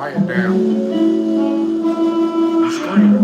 Quiet down. You screaming.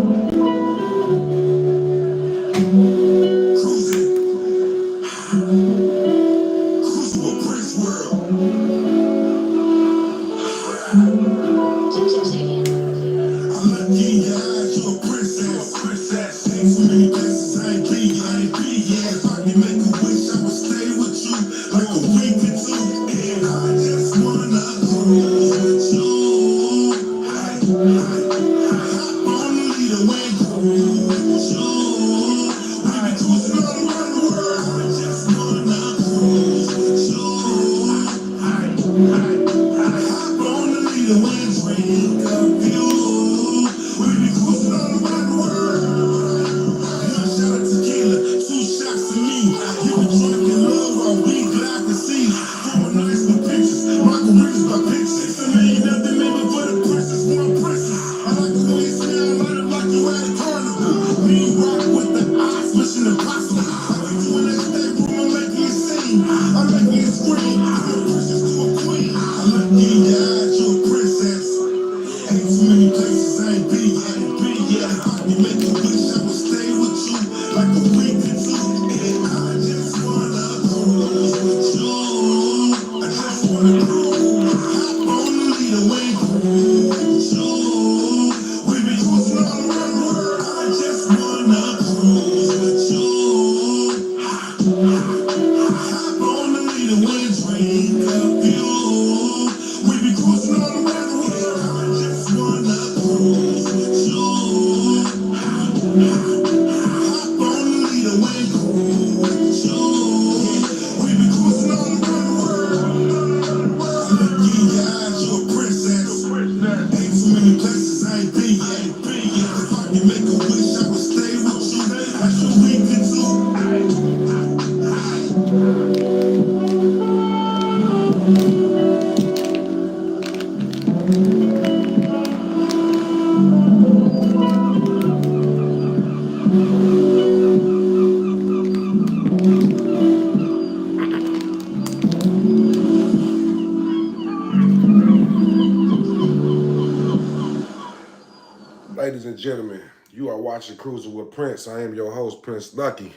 Ladies and gentlemen, you are watching Cruising with Prince. I am your host, Prince Lucky.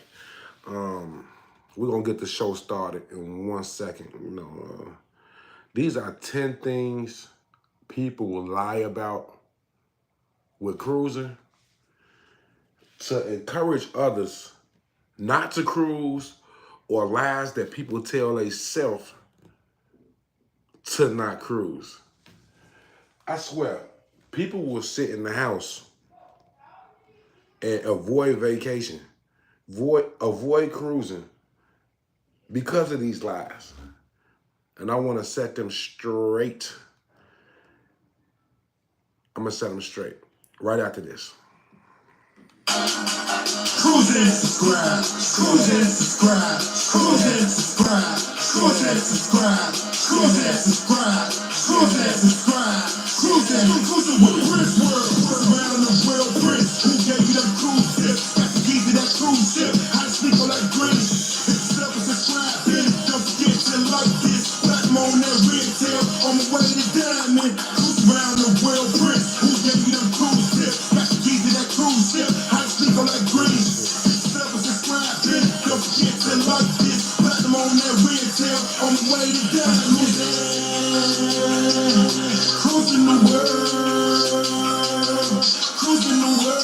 We're gonna get the show started in 1 second. These are 10 things people will lie about with cruising to encourage others not to cruise, or lies that people tell themselves to not cruise. I swear, people will sit in the house and avoid vacation, avoid cruising because of these lies. And I want to set them straight. I'm going to set them straight right after this. Cruise and subscribe, cruise and subscribe, cruise and subscribe, cruise and subscribe, cruise and subscribe, cruise and subscribe, cruising with Prince World, around the real Prince, who gave you that cruise tip, got the keys to that cruise ship, how to sleep on that grinch, hit yourself and subscribe, then don't forget to like this, platinum on that red tail, on my way to diamond, cruise around the real Prince, who gave you that cruise tip, got the keys to that cruise ship, how to sleep on that grinch. Like this, platinum on that red tail, on the way to diamond. Cruising the world, cruising the world,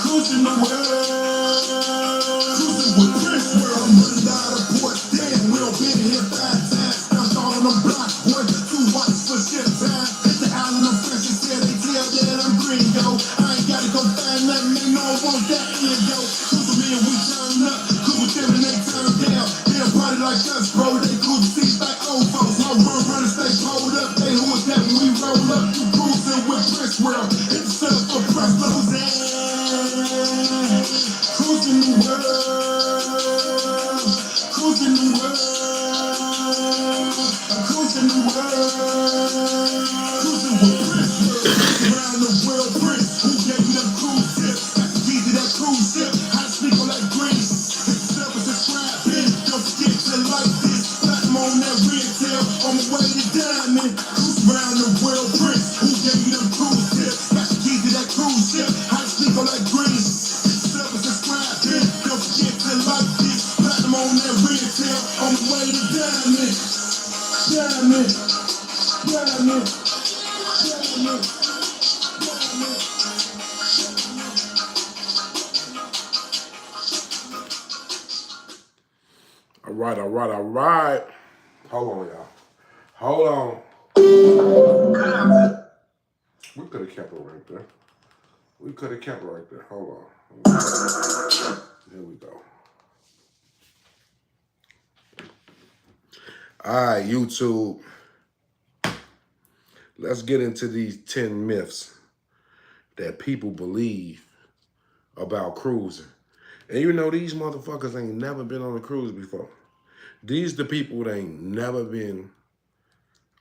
cruising the world, cruising with Prince World. I'm running out of port, damn, we don't been here 5 times. Bounced all on the block, 1 to 2 watches for ship time. Hit the island of French and said they tell that I'm gringo. I ain't gotta go find nothing, they know I want that ego. And we turn up, cool with them and they turn down. They a party like us, bro. They cool to see like old folks. My run stay pulled up. They who is that when we roll up? You cruising with Prince World. It's up for press losing. Cruising the world. Cruising the world. Cruising the world. Cruising with Prince World. Around the world, Prince. Who gave you that cruise tip? Got the keys to that cruise ship. Speak on that green, hit yourself and subscribe, then don't forget to like this, platinum on that red tail, on my way to diamond. Round the world prince, who gave you them cruise tips? Got the key to that cruise ship, how to sleep on that grease. Service subscribe, don't forget to like this. Platinum on that red tail, on the way to diamond. Diamond, diamond, diamond, diamond. All right, all right, all right. Hold on, y'all. Hold on. We could have kept it right there. We could have kept it right there. Hold on. There we go. All right, YouTube. Let's get into these 10 myths that people believe about cruising. And you know, these motherfuckers ain't never been on a cruise before. These the people that ain't never been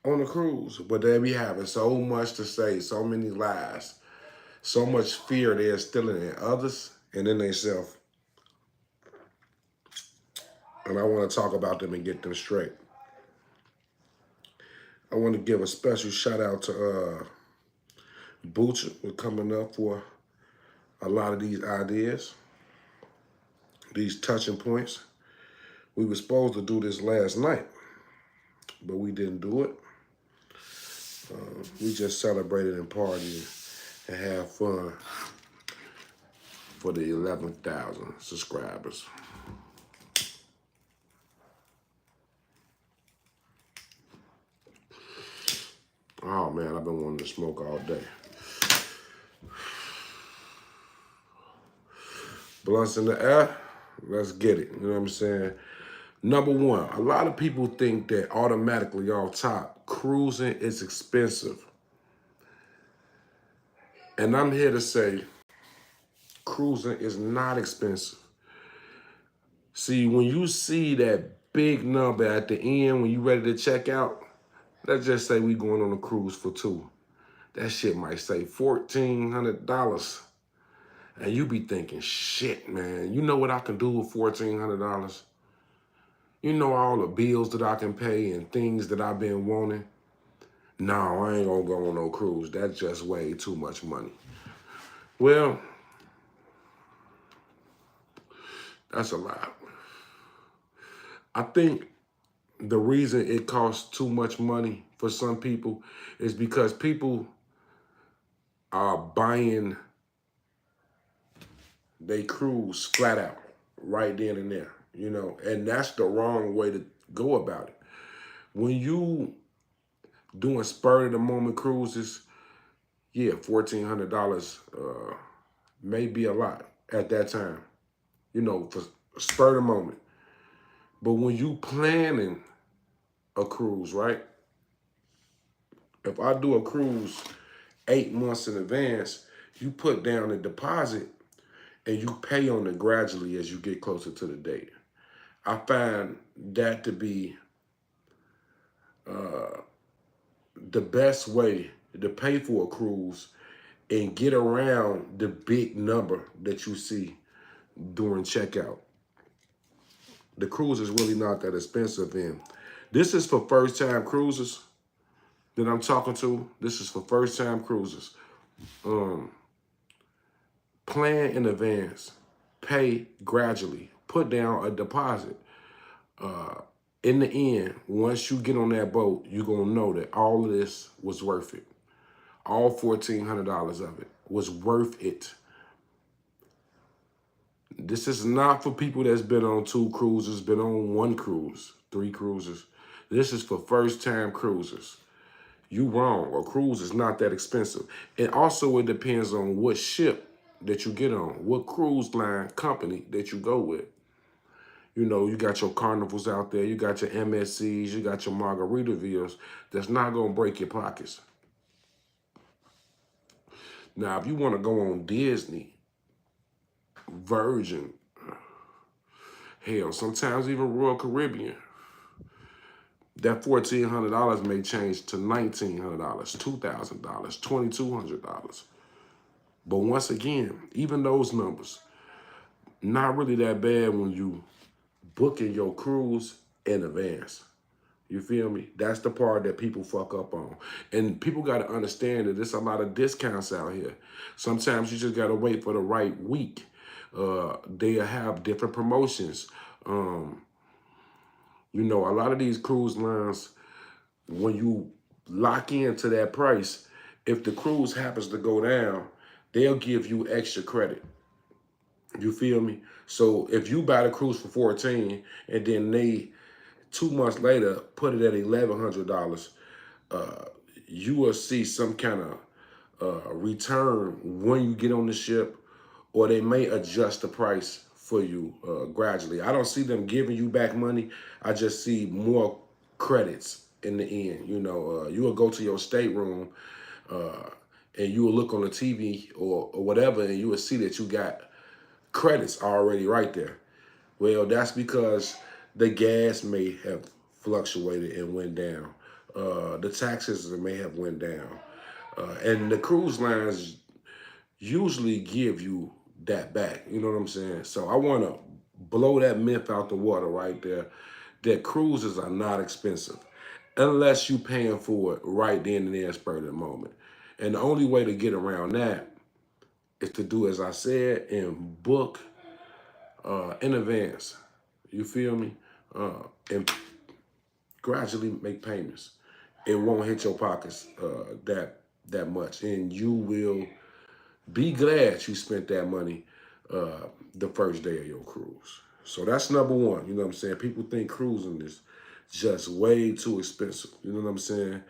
on a cruise, but they be having so much to say, so many lies, so much fear they're instilling in others and in themselves. And I want to talk about them and get them straight. I want to give a special shout out to Butcher for coming up for a lot of these ideas, these touching points. We were supposed to do this last night, but we didn't do it. We just celebrated and partied and had fun for the 11,000 subscribers. Oh man, I've been wanting to smoke all day. Blunts in the air, let's get it. You know what I'm saying? Number one, a lot of people think that automatically off top, cruising is expensive. And I'm here to say, cruising is not expensive. See, when you see that big number at the end, when you ready to check out, let's just say we going on a cruise for two. That shit might say $1,400. And you be thinking, shit, man, you know what I can do with $1,400? You know all the bills that I can pay and things that I've been wanting? No, I ain't gonna go on no cruise. That's just way too much money. Well, that's a lot. I think the reason it costs too much money for some people is because people are buying they cruise flat out right then and there, you know, and that's the wrong way to go about it. When you doing spur of the moment cruises, yeah, $1,400 may be a lot at that time, you know, for spur of the moment. But when you planning a cruise, right? If I do a cruise 8 months in advance, you put down a deposit and you pay on it gradually as you get closer to the date. I find that to be the best way to pay for a cruise and get around the big number that you see during checkout. The cruise is really not that expensive. And this is for first-time cruisers that I'm talking to. This is for first-time cruisers. Plan in advance. Pay gradually. Put down a deposit. In the end, once you get on that boat, you're going to know that all of this was worth it. All $1,400 of it was worth it. This is not for people that's been on 2 cruises, been on 1 cruise, 3 cruises. This is for first-time cruisers. You wrong. A cruise is not that expensive. And also it depends on what ship that you get on, what cruise line company that you go with. You know, you got your Carnivals out there, you got your MSCs, you got your Margaritavilles. That's not going to break your pockets. Now, if you want to go on Disney, Virgin, hell, sometimes even Royal Caribbean, that $1,400 may change to $1,900, $2,000, $2,200. But once again, even those numbers, not really that bad when you booking your cruise in advance. You feel me? That's the part that people fuck up on. And people got to understand that there's a lot of discounts out here. Sometimes you just got to wait for the right week. They have different promotions. You know, a lot of these cruise lines, when you lock into that price, if the cruise happens to go down, they'll give you extra credit. You feel me? So if you buy the cruise for 14 and then they 2 months later put it at $1,100, you will see some kind of return when you get on the ship, or they may adjust the price for you gradually. I don't see them giving you back money. I just see more credits in the end. You know, you will go to your stateroom and you will look on the TV or whatever, and you will see that you got credits already right there. Well, that's because the gas may have fluctuated and went down. The taxes may have went down. And the cruise lines usually give you that back. You know what I'm saying? So I want to blow that myth out the water right there, that cruises are not expensive unless you paying for it right then and there, spur of the moment. And the only way to get around that is to do as I said and book in advance. You feel me? And gradually make payments. It won't hit your pockets that much, and you will be glad you spent that money the first day of your cruise. So that's number one. You know what I'm saying? People think cruising is just way too expensive. You know what I'm saying?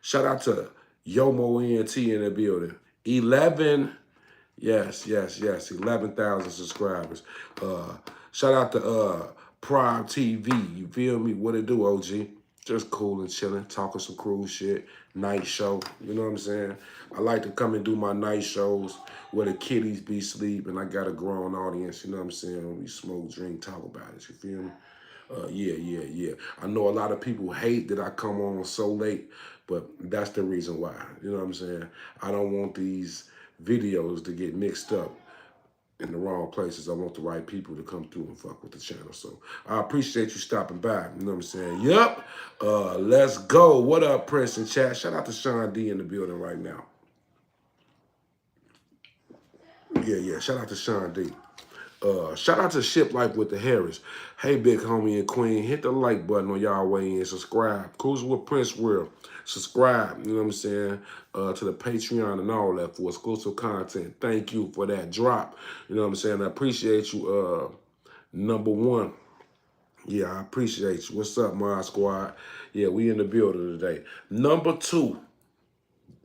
Shout out to Yomo ENT in the building. 11, yes, 11,000 subscribers. Shout out to Prime TV. You feel me? What it do, OG? Just cool and chilling, talking some cruise shit. Night show. You know what I'm saying? I like to come and do my night shows where the kiddies be asleep and I got a grown audience. You know what I'm saying? We smoke, drink, talk about it. You feel me? Yeah. I know a lot of people hate that I come on so late, but that's the reason why. You know what I'm saying? I don't want these videos to get mixed up in the wrong places. I want the right people to come through and fuck with the channel. So I appreciate you stopping by. You know what I'm saying? Yup. Let's go. What up, Prince and chat? Shout out to Sean D in the building right now. Yeah. Shout out to Sean D. Shout out to Ship Life with the Harris. Hey, big homie and queen, hit the like button on y'all way in. Subscribe. Cruise with Prince World. Subscribe, you know what I'm saying, to the Patreon and all that for exclusive content. Thank you for that drop. You know what I'm saying? I appreciate you, number one. Yeah, I appreciate you. What's up, Mod Squad? Yeah, we in the building today. Number two,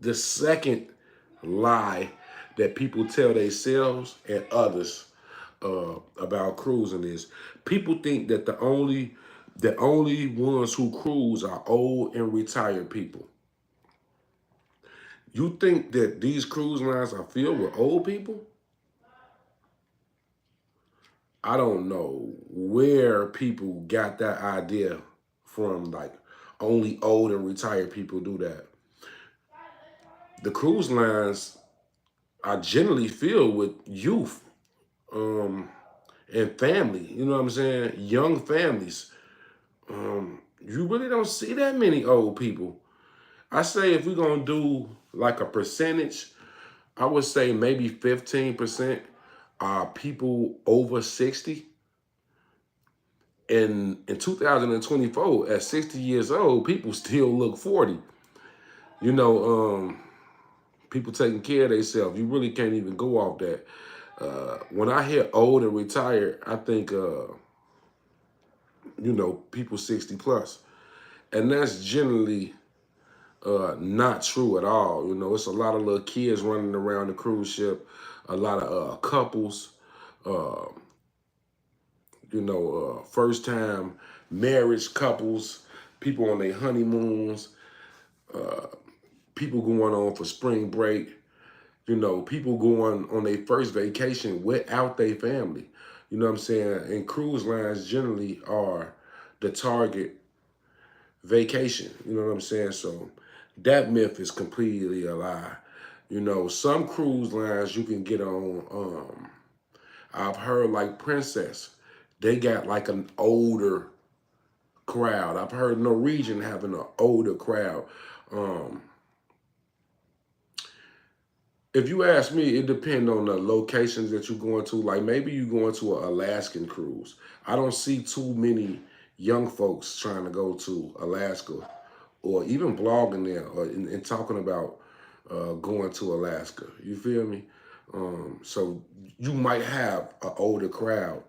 the second lie that people tell themselves and others about cruising is people think that the only ones who cruise are old and retired people. You think that these cruise lines are filled with old people? I don't know where people got that idea from, like only old and retired people do that. The cruise lines are generally filled with youth and family, you know what I'm saying? Young families. You really don't see that many old people. I say if we're gonna do like a percentage, I would say maybe 15% are people over 60. And in 2024, at 60 years old, people still look 40. You know, people taking care of themselves. You really can't even go off that. When I hear old and retired, I think, people 60 plus. And that's generally not true at all. You know, it's a lot of little kids running around the cruise ship, a lot of couples, first time marriage couples, people on their honeymoons, people going on for spring break, people going on their first vacation without their family. You know what I'm saying? And cruise lines generally are the target vacation. You know what I'm saying? So that myth is completely a lie. You know, some cruise lines you can get on, I've heard like Princess, they got like an older crowd. I've heard Norwegian having an older crowd. Um, if you ask me, it depends on the locations that you're going to. Like maybe you're going to an Alaskan cruise. I don't see too many young folks trying to go to Alaska or even blogging there or and talking about going to Alaska. You feel me? So you might have an older crowd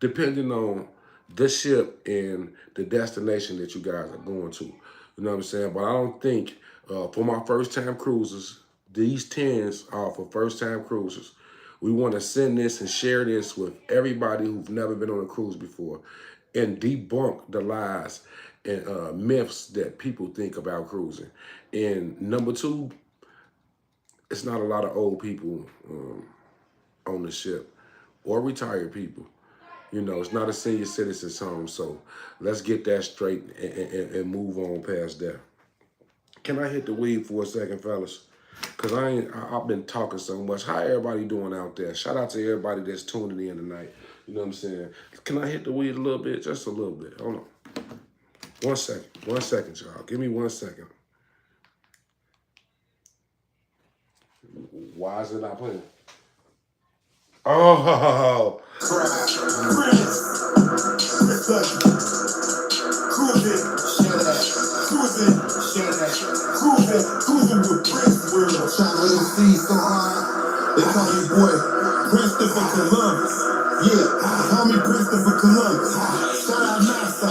depending on the ship and the destination that you guys are going to. You know what I'm saying? But I don't think for my first time cruises, these 10s are for first time cruisers. We want to send this and share this with everybody who've never been on a cruise before and debunk the lies and myths that people think about cruising. And number two, it's not a lot of old people on the ship or retired people. You know, it's not a senior citizens home. So let's get that straight and move on past that. Can I hit the weed for a second, fellas? Cause I've been talking so much. How everybody doing out there? Shout out to everybody that's tuning in tonight. You know what I'm saying? Can I hit the weed a little bit? Just a little bit. Hold on. 1 second. 1 second, y'all. Give me 1 second. Why is it not playing? Oh, Cruising with Prince World. Trying to see so hard. They call you boy Christopher Columbus. Yeah, call me Christopher Columbus. Shout out NASA.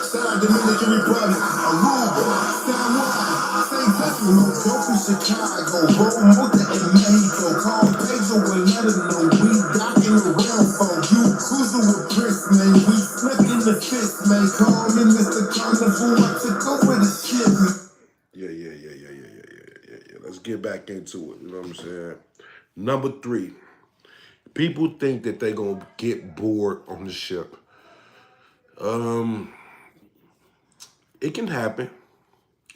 Shout out Dominican Republic. Aruba. San Juan. St. Petersburg. Go to Chicago. Rome, Mota, and Mexico. Call Pedro and let him know we docking around for you. Cruising with Prince, man. We slipped in the fist, man. Call me Mr. Carnival. I took over the ship, man. Yeah. Let's get back into it. You know what I'm saying? Number 3, people think that they're gonna get bored on the ship. It can happen.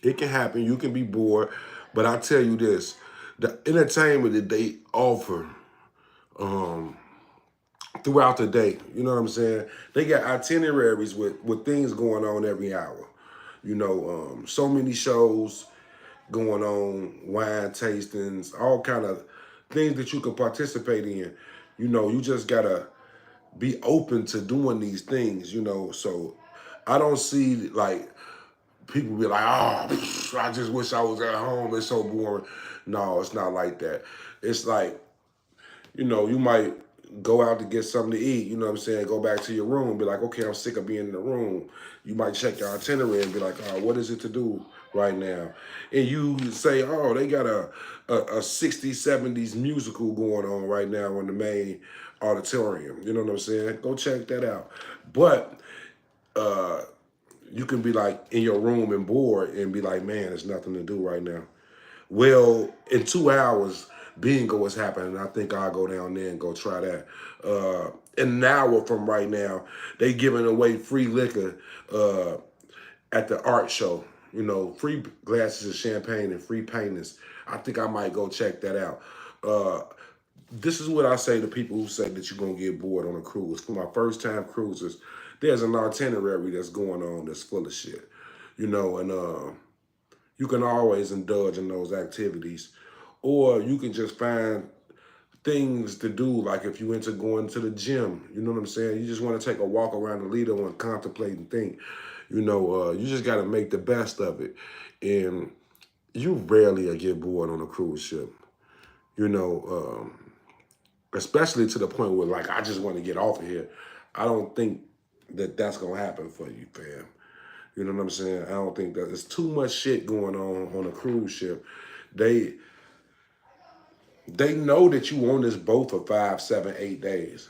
It can happen. You can be bored, but I tell you this: the entertainment that they offer throughout the day. You know what I'm saying? They got itineraries with things going on every hour. You know, so many shows going on, wine tastings, all kind of things that you can participate in. You know, you just gotta be open to doing these things, you know. So I don't see like people be like, oh, I just wish I was at home. It's so boring. No, it's not like that. It's like, you know, you might go out to get something to eat, you know what I'm saying? Go back to your room, be like, okay, I'm sick of being in the room. You might check your itinerary and be like, oh, what is it to do right now? And you say, oh, they got a 60s, 70s musical going on right now in the main auditorium. You know what I'm saying? Go check that out. But you can be like in your room and bored and be like, man, there's nothing to do right now. Well, in 2 hours, bingo is happening. I think I'll go down there and go try that. In an hour from right now, they giving away free liquor at the art show. You know, free glasses of champagne and free paintings. I think I might go check that out. This is what I say to people who say that you're going to get bored on a cruise. For my first time cruises, there's an itinerary that's going on that's full of shit. You know, and you can always indulge in those activities. Or you can just find things to do, like if you into going to the gym, you know what I'm saying? You just want to take a walk around the Lido and contemplate and think. You know, you just got to make the best of it. And you rarely get bored on a cruise ship. You know, especially to the point where, like, I just want to get off of here. I don't think that that's going to happen for you, fam. You know what I'm saying? I don't think that there's too much shit going on a cruise ship. They know that you on this boat for 5, 7, 8 days,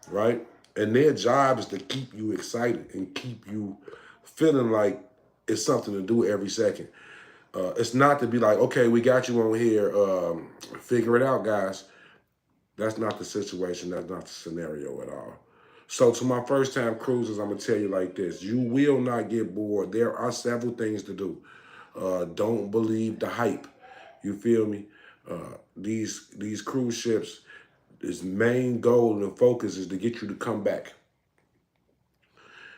right? And their job is to keep you excited and keep you feeling like it's something to do every second. It's not to be like, okay, we got you on here, figure it out, guys. That's not the situation. That's not the scenario at all. So to my first time cruises, I'm going to tell you like this. You will not get bored. There are several things to do. Don't believe the hype. You feel me? These cruise ships, its main goal and focus is to get you to come back.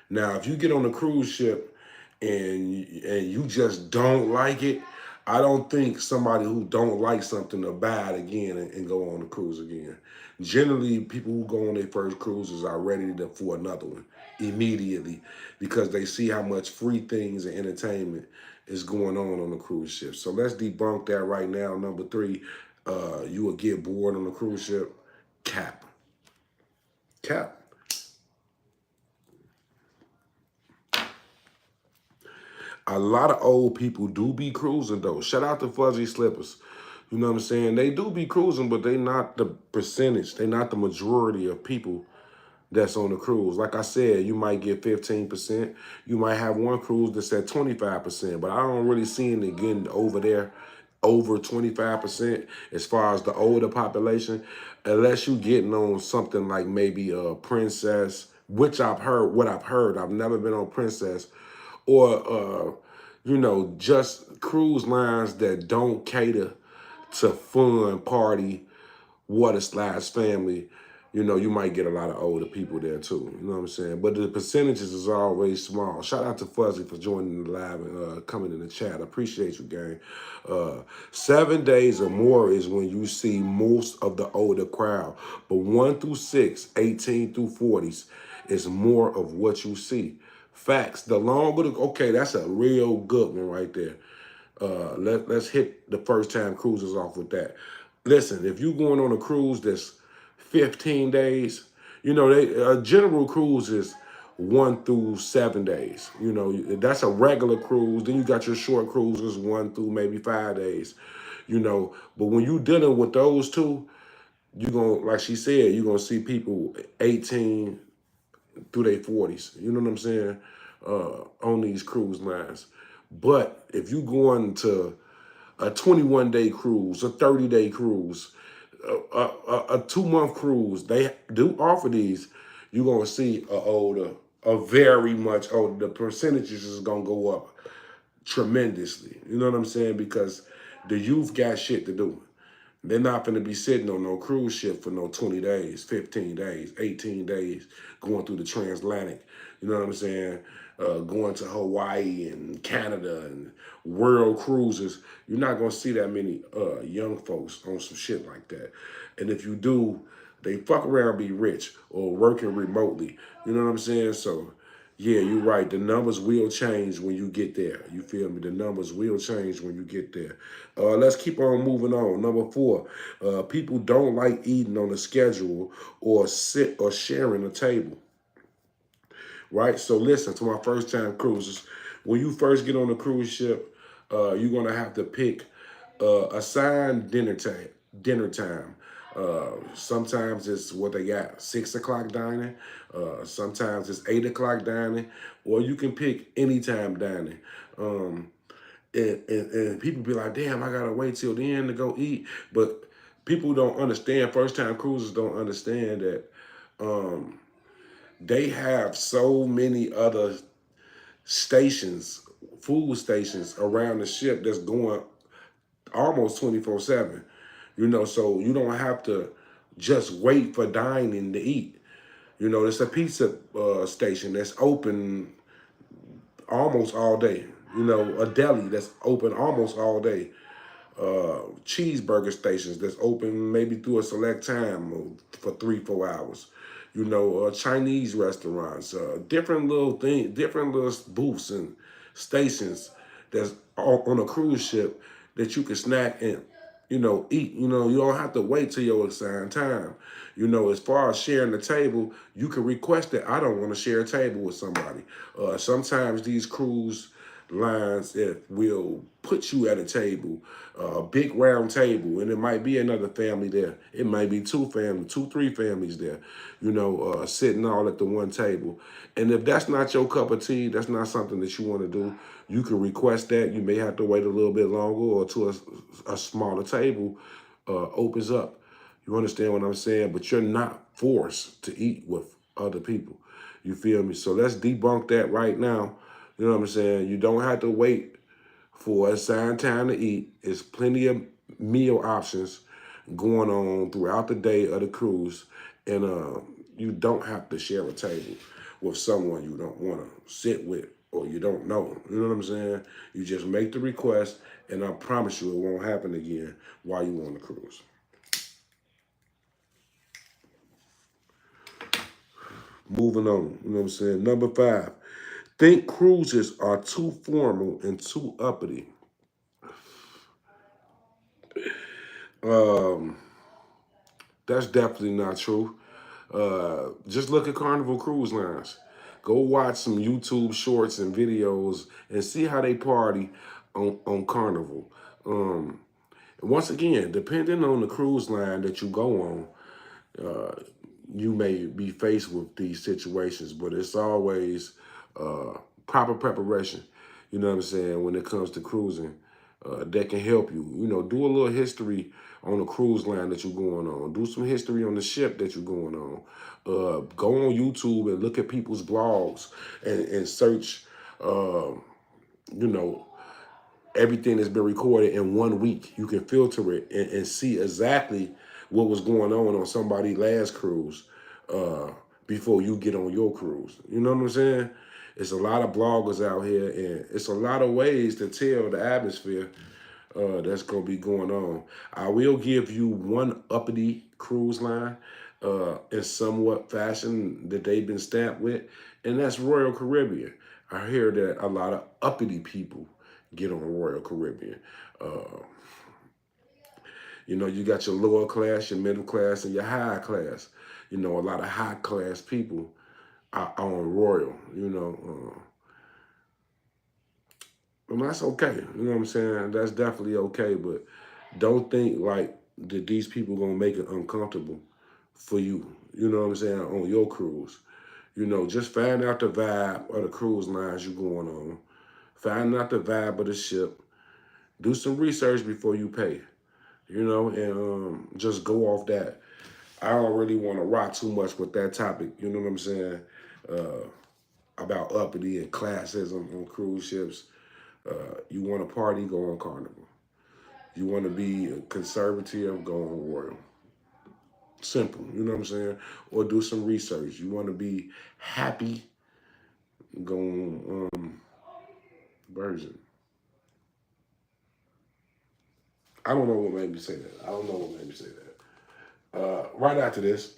Now, if you get on a cruise ship and you just don't like it, I don't think somebody who don't like something will buy it again and go on the cruise again. Generally, people who go on their first cruises are ready for another one immediately because they see how much free things and entertainment is going on the cruise ship. So let's debunk that right now. Number three, you will get bored on the cruise ship. Cap. Cap. A lot of old people do be cruising though. Shout out to Fuzzy Slippers. You know what I'm saying? They do be cruising, but they not the percentage. They not the majority of people that's on the cruise. Like I said, you might get 15%. You might have one cruise that's at 25%, but I don't really see it getting over there over 25% as far as the older population, unless you getting on something like maybe a Princess, which I've heard. I've never been on Princess, or just cruise lines that don't cater to fun, party, water slides, family. You might get a lot of older people there too. You know what I'm saying? But the percentages is always small. Shout out to Fuzzy for joining the live and coming in the chat. I appreciate you, gang. 7 days or more is when you see most of the older crowd. But 1 through 6, 18 through 40s is more of what you see. Facts. The longer, okay, that's a real good one right there. Let's hit the first time cruises off with that. Listen, if you're going on a cruise that's 15 days, a general cruise is 1 through 7 days. That's a regular cruise. Then you got your short cruises 1 through maybe 5 days. But when you dealing with those two, you're gonna, like she said, you're gonna see people 18 through their 40s. You know what I'm saying? On these cruise lines. But if you going to a 21-day cruise, a 30-day cruise, a 2-month cruise, they do offer these. You're gonna see a very much older. The percentages is gonna go up tremendously. You know what I'm saying? Because the youth got shit to do. They're not going to be sitting on no cruise ship for no 20 days, 15 days, 18 days going through the transatlantic. You know what I'm saying? Going to Hawaii and Canada and world cruises. You're not going to see that many young folks on some shit like that. And if you do, they fuck around, be rich or working remotely. You know what I'm saying? So, yeah, you're right. The numbers will change when you get there. You feel me? The numbers will change when you get there. Let's keep on moving on. Number 4, people don't like eating on a schedule or sharing a table. Right? So listen, to my first time cruises, when you first get on a cruise ship, you're gonna have to pick assigned dinner time. Sometimes it's what they got, 6 o'clock dining. Sometimes it's 8 o'clock dining, or you can pick anytime dining. And people be like, damn, I gotta wait till the end to go eat. But people don't understand, first time cruisers don't understand that they have so many other stations, food stations around the ship that's going almost 24/7. So you don't have to just wait for dining to eat. It's a pizza station that's open almost all day. A deli that's open almost all day. Cheeseburger stations that's open maybe through a select time for 3-4 hours. Chinese restaurants, different little things, different little booths and stations that's on a cruise ship that you can snack and eat. You don't have to wait till your assigned time. As far as sharing the table, you can request that I don't want to share a table with somebody. Sometimes these cruise lines that will put you at a table, a big round table, and it might be another family there. It might be 3 families there, sitting all at the one table. And if that's not your cup of tea, that's not something that you want to do, you can request that. You may have to wait a little bit longer or till a smaller table opens up. You understand what I'm saying? But you're not forced to eat with other people. You feel me? So let's debunk that right now. You know what I'm saying? You don't have to wait for assigned time to eat. There's plenty of meal options going on throughout the day of the cruise. And you don't have to share a table. with someone you don't want to sit with or you don't know. You know what I'm saying? You just make the request, and I promise you it won't happen again while you on the cruise. Moving on, you know what I'm saying? Number 5, think cruises are too formal and too uppity. Um, that's definitely not true. Just look at Carnival Cruise Lines. Go watch some YouTube shorts and videos and see how they party on Carnival. Um, Once again, depending on the cruise line that you go on, you may be faced with these situations, but it's always proper preparation. You know what I'm saying? When it comes to cruising, that can help you. You know, do a little history on the cruise line that you're going on. Do some history on the ship that you're going on. Go on YouTube and look at people's blogs and search, you know, everything that's been recorded in 1 week. You can filter it and see exactly what was going on somebody's last cruise before you get on your cruise. You know what I'm saying? It's a lot of bloggers out here, and it's a lot of ways to tell the atmosphere that's going to be going on. I will give you one uppity cruise line in somewhat fashion that they've been stamped with, and that's Royal Caribbean. I hear that a lot of uppity people get on Royal Caribbean. Uh, you know, you got your lower class, your middle class, and your high class. You know, a lot of high class people are on Royal, you know. And that's okay. You know what I'm saying? That's definitely okay. But don't think like that these people gonna make it uncomfortable for you. You know what I'm saying? On your cruise. You know, just find out the vibe of the cruise lines you're going on. Find out the vibe of the ship. Do some research before you pay. You know, and just go off that. I don't really want to rock too much with that topic. You know what I'm saying? About uppity and classism on cruise ships. You want to party, go on Carnival. You want to be conservative, go on Royal. Simple, you know what I'm saying? Or do some research. You want to be happy, go on Virgin. I don't know what made me say that. I don't know what made me say that. Right after this.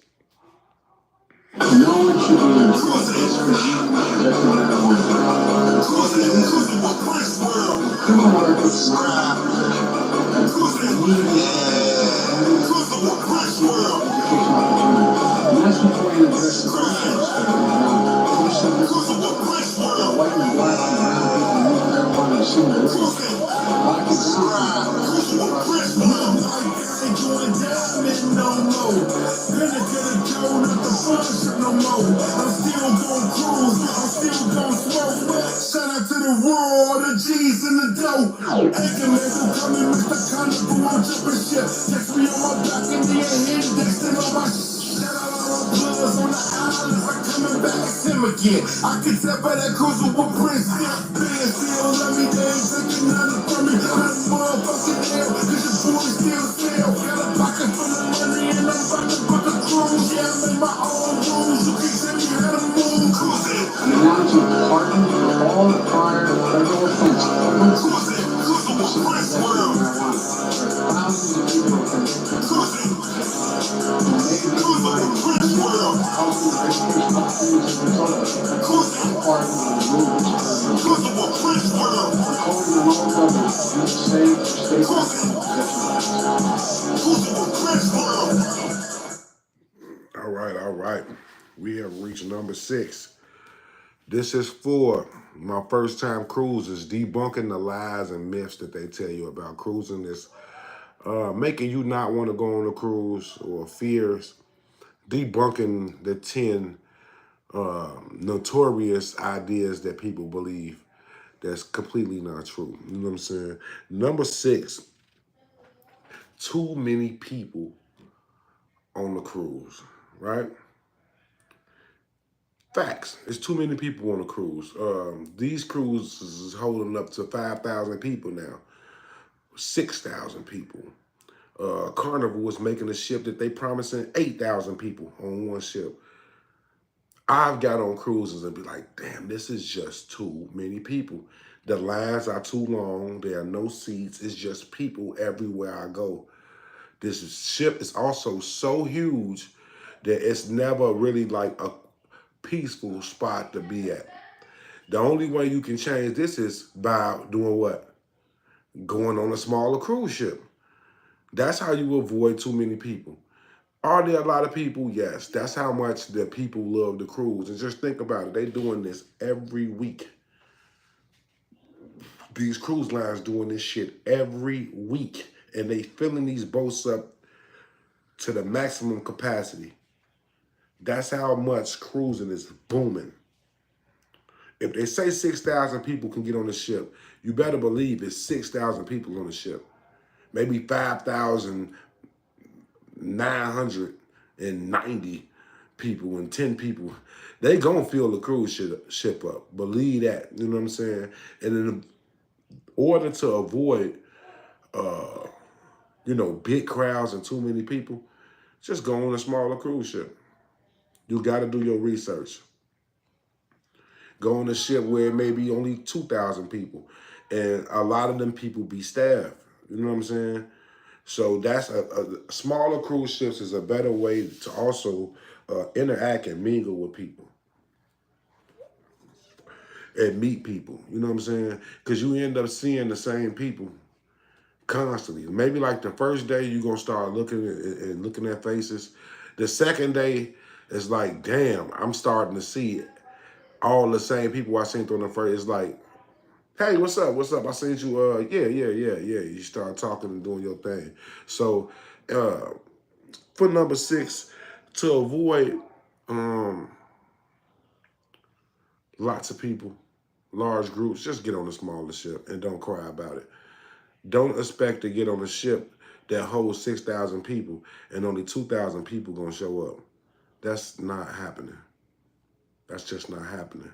Shout out to the world, the G's in the dough. Acting like I'm coming with the carnival, I'm jumping shit. Text me on my back and the indexing on my shit. Shout out all my brothers on the islands, I'm coming back as him again. I can tell by that cruiser with Prince still spinning. Still love me, they ain't taking nothing from me. I'm motherfucking hell, cause your boy still sell. Got a pocket full of money and I'm about to book a cruise. Yeah, I make my own rules, you can tell me how to move. Cruising. We want to pardon all prior federal offenses. Thousands of people have been All right, all right. We have reached number 6. This is for my first time cruisers, debunking the lies and myths that they tell you about cruising. Is making you not want to go on a cruise, or fears, debunking the 10 notorious ideas that people believe that's completely not true. You know what I'm saying? Number 6, too many people on the cruise, right? Facts. It's too many people on a cruise. These cruises is holding up to 5,000 people now, 6,000 people. Carnival was making a ship that they promising 8,000 people on one ship. I've got on cruises and be like, damn, this is just too many people. The lines are too long. There are no seats. It's just people everywhere I go. This ship is also so huge that it's never really like a peaceful spot to be at. The only way you can change this is by doing what? Going on a smaller cruise ship. That's how you avoid too many people. Are there a lot of people? Yes. That's how much the people love the cruise. And just think about it. They doing this every week. These cruise lines doing this shit every week. And they filling these boats up to the maximum capacity. That's how much cruising is booming. If they say 6,000 people can get on the ship, you better believe it's 6,000 people on the ship. Maybe 5,990 people and 10 people. They gonna fill the cruise ship up. Believe that. You know what I'm saying? And in order to avoid, big crowds and too many people, just go on a smaller cruise ship. You got to do your research. Go on a ship where it may be only 2,000 people. And a lot of them people be staffed. You know what I'm saying? So that's a smaller cruise ships is a better way to also interact and mingle with people and meet people. You know what I'm saying? Because you end up seeing the same people constantly. Maybe like the first day you're gonna start looking at faces. The second day it's like, damn, I'm starting to see all the same people I seen on the first. It's like, hey, what's up? What's up? I seen you. Yeah. You start talking and doing your thing. So, for number 6, to avoid lots of people, large groups, just get on a smaller ship and don't cry about it. Don't expect to get on a ship that holds 6,000 people and only 2,000 people gonna show up. That's not happening. That's just not happening.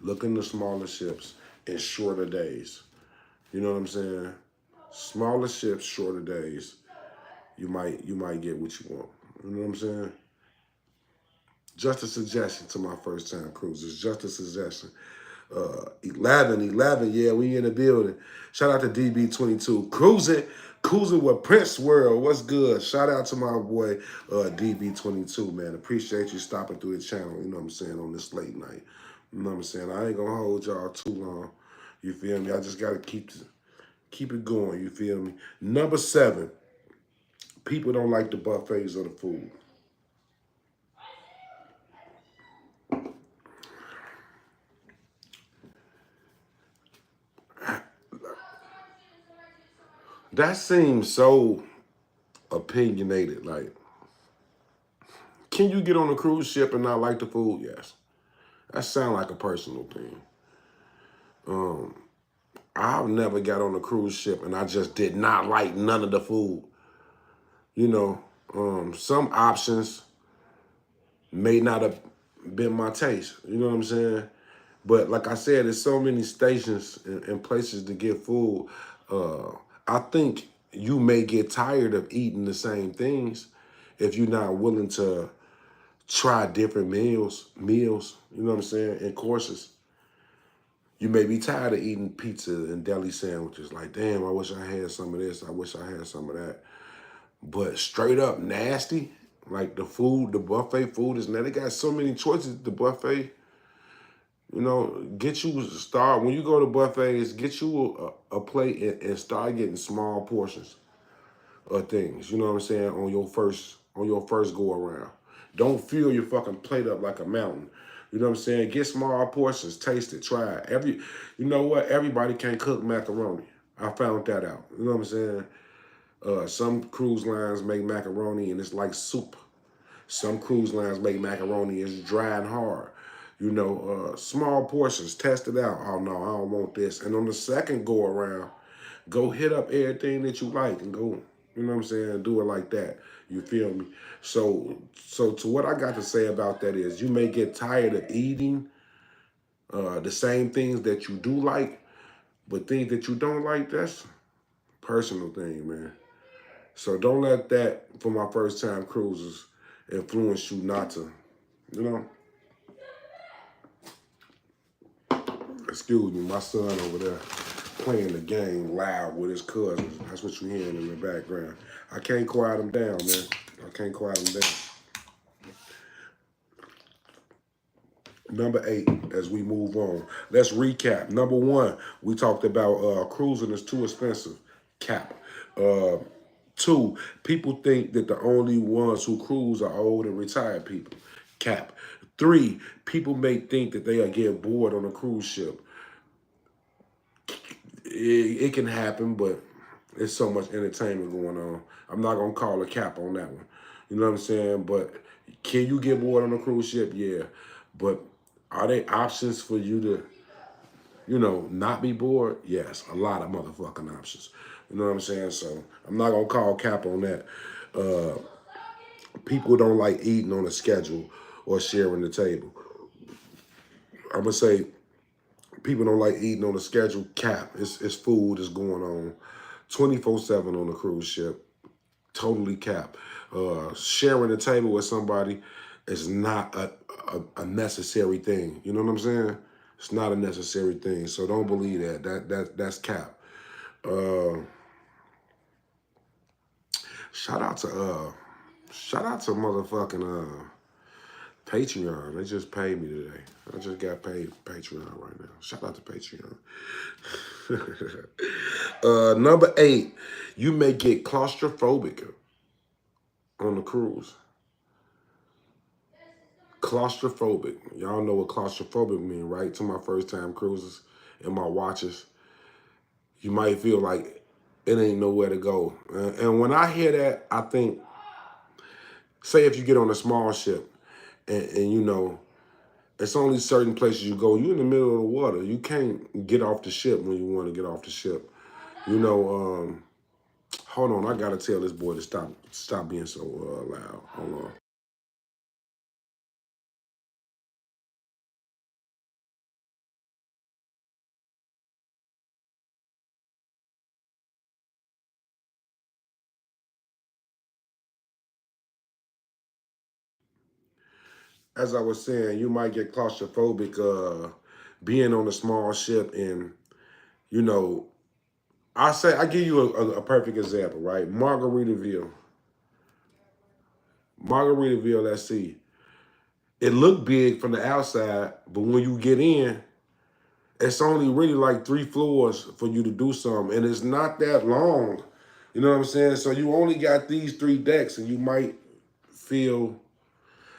Look into smaller ships in shorter days. You know what I'm saying? Smaller ships, shorter days. You might get what you want. You know what I'm saying? Just a suggestion to my first time cruises. Just a suggestion. 11, yeah, we in the building. Shout out to DB22. Cruising with Prince World. What's good? Shout out to my boy DB22, man. Appreciate you stopping through the channel, you know what I'm saying, on this late night. You know what I'm saying? I ain't gonna hold y'all too long. You feel me? I just gotta keep it going, you feel me? Number 7, people don't like the buffets or the food. That seems so opinionated. Like, can you get on a cruise ship and not like the food? Yes. That sounds like a personal thing. I've never got on a cruise ship and I just did not like none of the food. You know, some options may not have been my taste. You know what I'm saying? But like I said, there's so many stations and places to get food. I think you may get tired of eating the same things if you're not willing to try different meals, you know what I'm saying, and courses. You may be tired of eating pizza and deli sandwiches. Like, damn, I wish I had some of this. I wish I had some of that. But straight up nasty, like the food, the buffet food is now. They got so many choices at the buffet. You know, when you go to buffets, get you a plate and start getting small portions of things. You know what I'm saying? On your first go around. Don't fill your fucking plate up like a mountain. You know what I'm saying? Get small portions, taste it, try it. You know what? Everybody can't cook macaroni. I found that out. You know what I'm saying? Some cruise lines make macaroni and it's like soup. Some cruise lines make macaroni and it's dry and hard. You know, small portions, test it out. Oh no, I don't want this. And on the second go around, go hit up everything that you like and go, you know what I'm saying, do it like that. You feel me? So to what I got to say about that is you may get tired of eating the same things that you do like, but things that you don't like, that's a personal thing, man. So don't let that, for my first time cruises, influence you not to You know? Excuse me, my son over there playing the game loud with his cousins. That's what you're hearing in the background. I can't quiet him down, man. I can't quiet him down. Number 8, as we move on. Let's recap. Number 1, we talked about cruising is too expensive. Cap. 2, people think that the only ones who cruise are old and retired people. Cap. 3, people may think that they'll get bored on a cruise ship. It can happen, but there's so much entertainment going on. I'm not going to call a cap on that one. You know what I'm saying? But can you get bored on a cruise ship? Yeah. But are there options for you to, not be bored? Yes, a lot of motherfucking options. You know what I'm saying? So I'm not going to call cap on that. People don't like eating on a schedule or sharing the table. I'm going to say people don't like eating on a schedule. Cap. It's food is going on 24/7 on a cruise ship. Totally cap. Sharing a table with somebody is not a necessary thing. You know what I'm saying? It's not a necessary thing. So don't believe that. That's cap. Shout out to motherfucking Patreon. They just paid me today. I just got paid Patreon right now. Shout out to Patreon. Number 8, you may get claustrophobic on the cruise. Claustrophobic. Y'all know what claustrophobic mean, right? To my first time cruises and my watches, you might feel like it ain't nowhere to go. And when I hear that, I think, say if you get on a small ship and it's only certain places you go. You're in the middle of the water. You can't get off the ship when you want to get off the ship. Hold on. I got to tell this boy to stop being so loud. Hold on. As I was saying, you might get claustrophobic being on a small ship, and I give you a perfect example, right? Margaritaville, let's see. It looked big from the outside, but when you get in, it's only really like 3 floors for you to do something, and it's not that long. You know what I'm saying? So you only got these 3 decks, and you might feel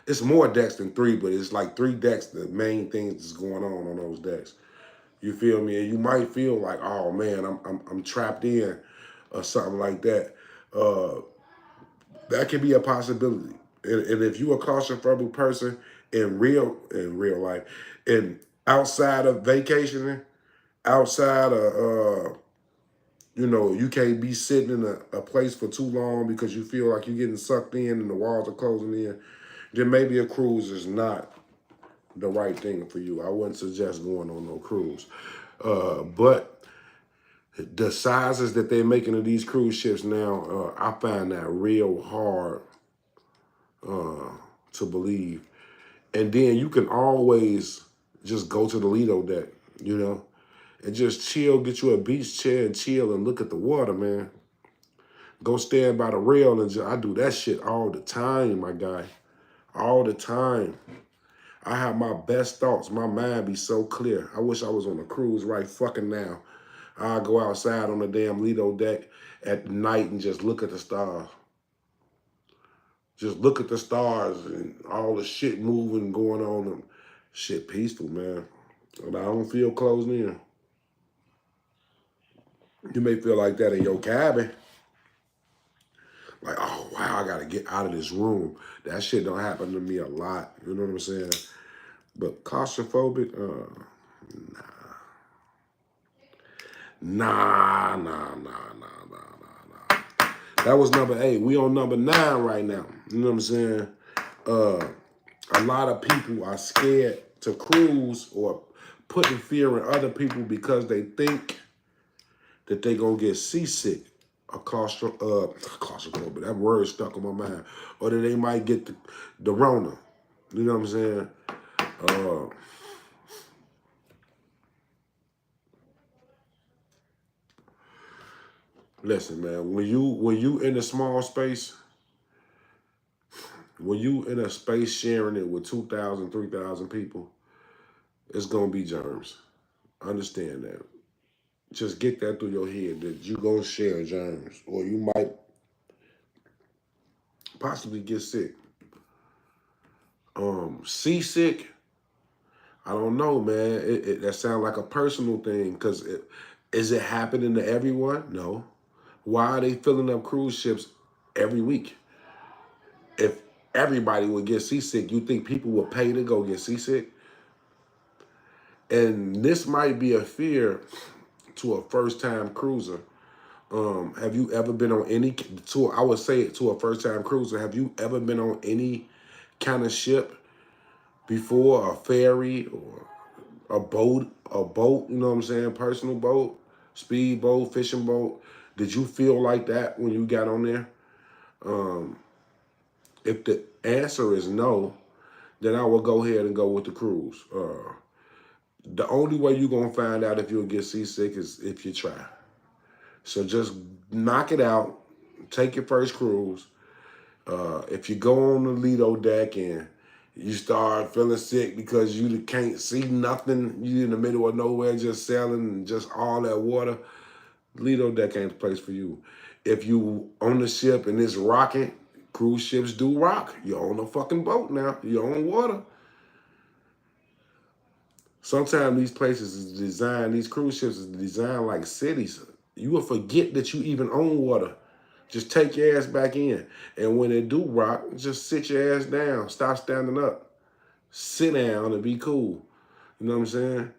it's more decks than 3, but it's like 3 decks. The main things that's going on those decks. You feel me? And you might feel like, oh man, I'm trapped in, or something like that. That could be a possibility. And if you a claustrophobic person in real life, and outside of vacationing, outside of you can't be sitting in a place for too long because you feel like you're getting sucked in and the walls are closing in, then maybe a cruise is not the right thing for you. I wouldn't suggest going on no cruise. But the sizes that they're making of these cruise ships now, I find that real hard to believe. And then you can always just go to the Lido deck, and just chill, get you a beach chair and chill and look at the water, man. Go stand by the rail and I do that shit all the time, my guy. All the time. I have my best thoughts. My mind be so clear. I wish I was on a cruise right fucking now. I go outside on the damn Lido deck at night and just look at the stars. Just look at the stars and all the shit moving, going on. And shit peaceful, man. And I don't feel closed in. You may feel like that in your cabin. Like, oh, wow, I got to get out of this room. That shit don't happen to me a lot. You know what I'm saying? But claustrophobic, nah. That was number 8. We on number 9 right now. You know what I'm saying? A lot of people are scared to cruise or putting fear in other people because they think that they gonna get seasick or claustrophobic. That word stuck in my mind. Or that they might get the Rona. You know what I'm saying? Listen, man, when you in a small space, when you in a space sharing it with 2,000, 3,000 people, it's gonna be germs. Understand that. Just get that through your head that you gonna share germs, or you might possibly get sick. Seasick, I don't know, man. That sounds like a personal thing, because is it happening to everyone? No. Why are they filling up cruise ships every week? If everybody would get seasick, you think people would pay to go get seasick? And this might be a fear to a first-time cruiser. Have you ever been on any tour? I would say it to a first-time cruiser. Have you ever been on any kind of ship before, a ferry or a boat, you know what I'm saying? Personal boat, speed boat, fishing boat. Did you feel like that when you got on there? If the answer is no, then I will go ahead and go with the cruise. The only way you're going to find out if you'll get seasick is if you try. So just knock it out. Take your first cruise. If you go on the Lido deck and you start feeling sick because you can't see nothing, you in the middle of nowhere just sailing and just all that water, Lido deck ain't the place for you. If you on the ship and it's rocking, cruise ships do rock. You're on a fucking boat now. You're on water. Sometimes these places is designed, these cruise ships is designed like cities. You will forget that you even own water. Just take your ass back in. And when they do rock, just sit your ass down. Stop standing up. Sit down and be cool. You know what I'm saying?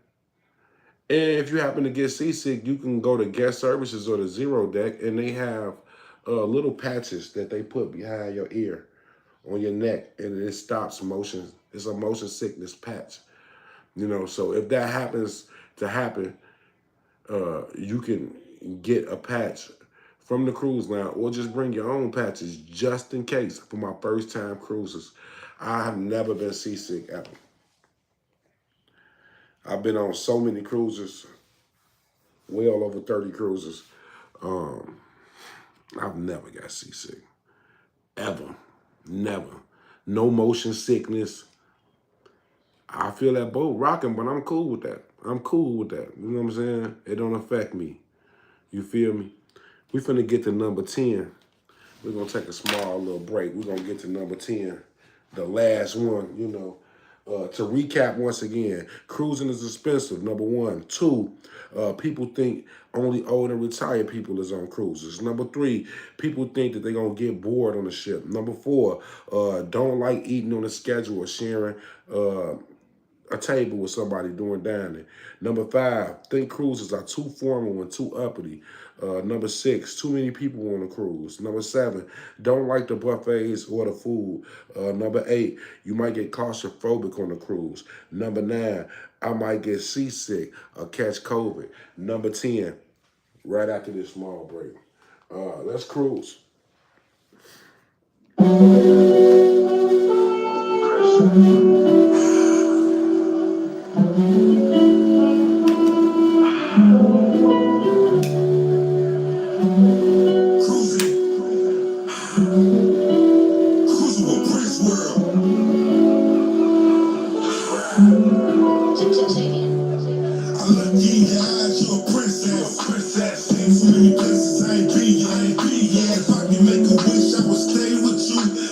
And if you happen to get seasick, you can go to guest services or the zero deck, and they have little patches that they put behind your ear on your neck, and it stops motion. It's a motion sickness patch. You know, so if that happens to happen, you can get a patch from the cruise line, or just bring your own patches just in case. For my first time cruises, I have never been seasick ever. I've been on so many cruises, well over 30 cruises. I've never got seasick, ever, never. No motion sickness. I feel that boat rocking, but I'm cool with that. I'm cool with that. You know what I'm saying? It don't affect me. You feel me? We finna get to number 10. We're gonna take a small little break. We're gonna get to number 10, the last one, you know. To recap once again, cruising is expensive, number one. Two, people think only old and retired people is on cruises. Number three, people think that they're going to get bored on the ship. Number four, don't like eating on the schedule or sharing a table with somebody during dining. Number five, think cruises are too formal and too uppity. Number six, too many people on a cruise. Number seven, don't like the buffets or the food. Number eight, you might get claustrophobic on the cruise. Number nine, I might get seasick or catch COVID. Number 10, right after this small break. Let's cruise.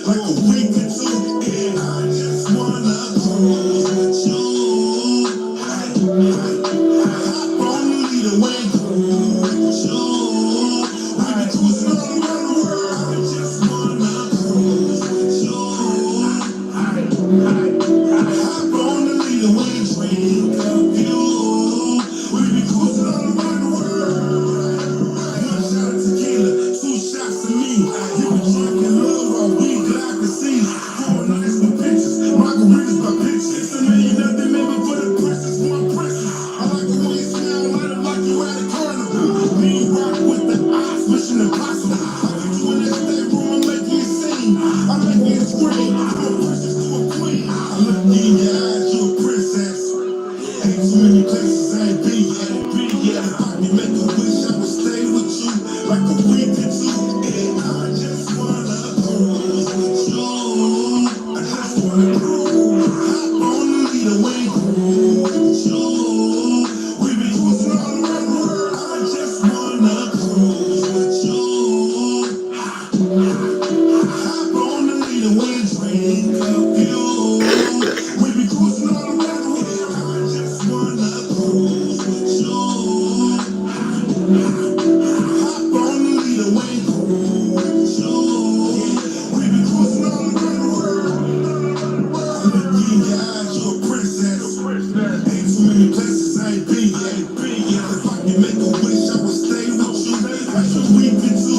Like a week or two, and I just wanna like a week or two. And I just wanna cruise with you. I just wanna cruise. Hop on the leader way, cruise with you. We be cruising all around the world. I just wanna cruise with you. Hop on the leader way, drink a few. We be cruising all around the world. I just wanna cruise with you. Hop on the leader way, cruise with you. We be cruising all around the world. I'm a king, guys, you a princess. Ain't too many places I ain't been yet. If I can make a wish, I would stay with you. Like a week or two.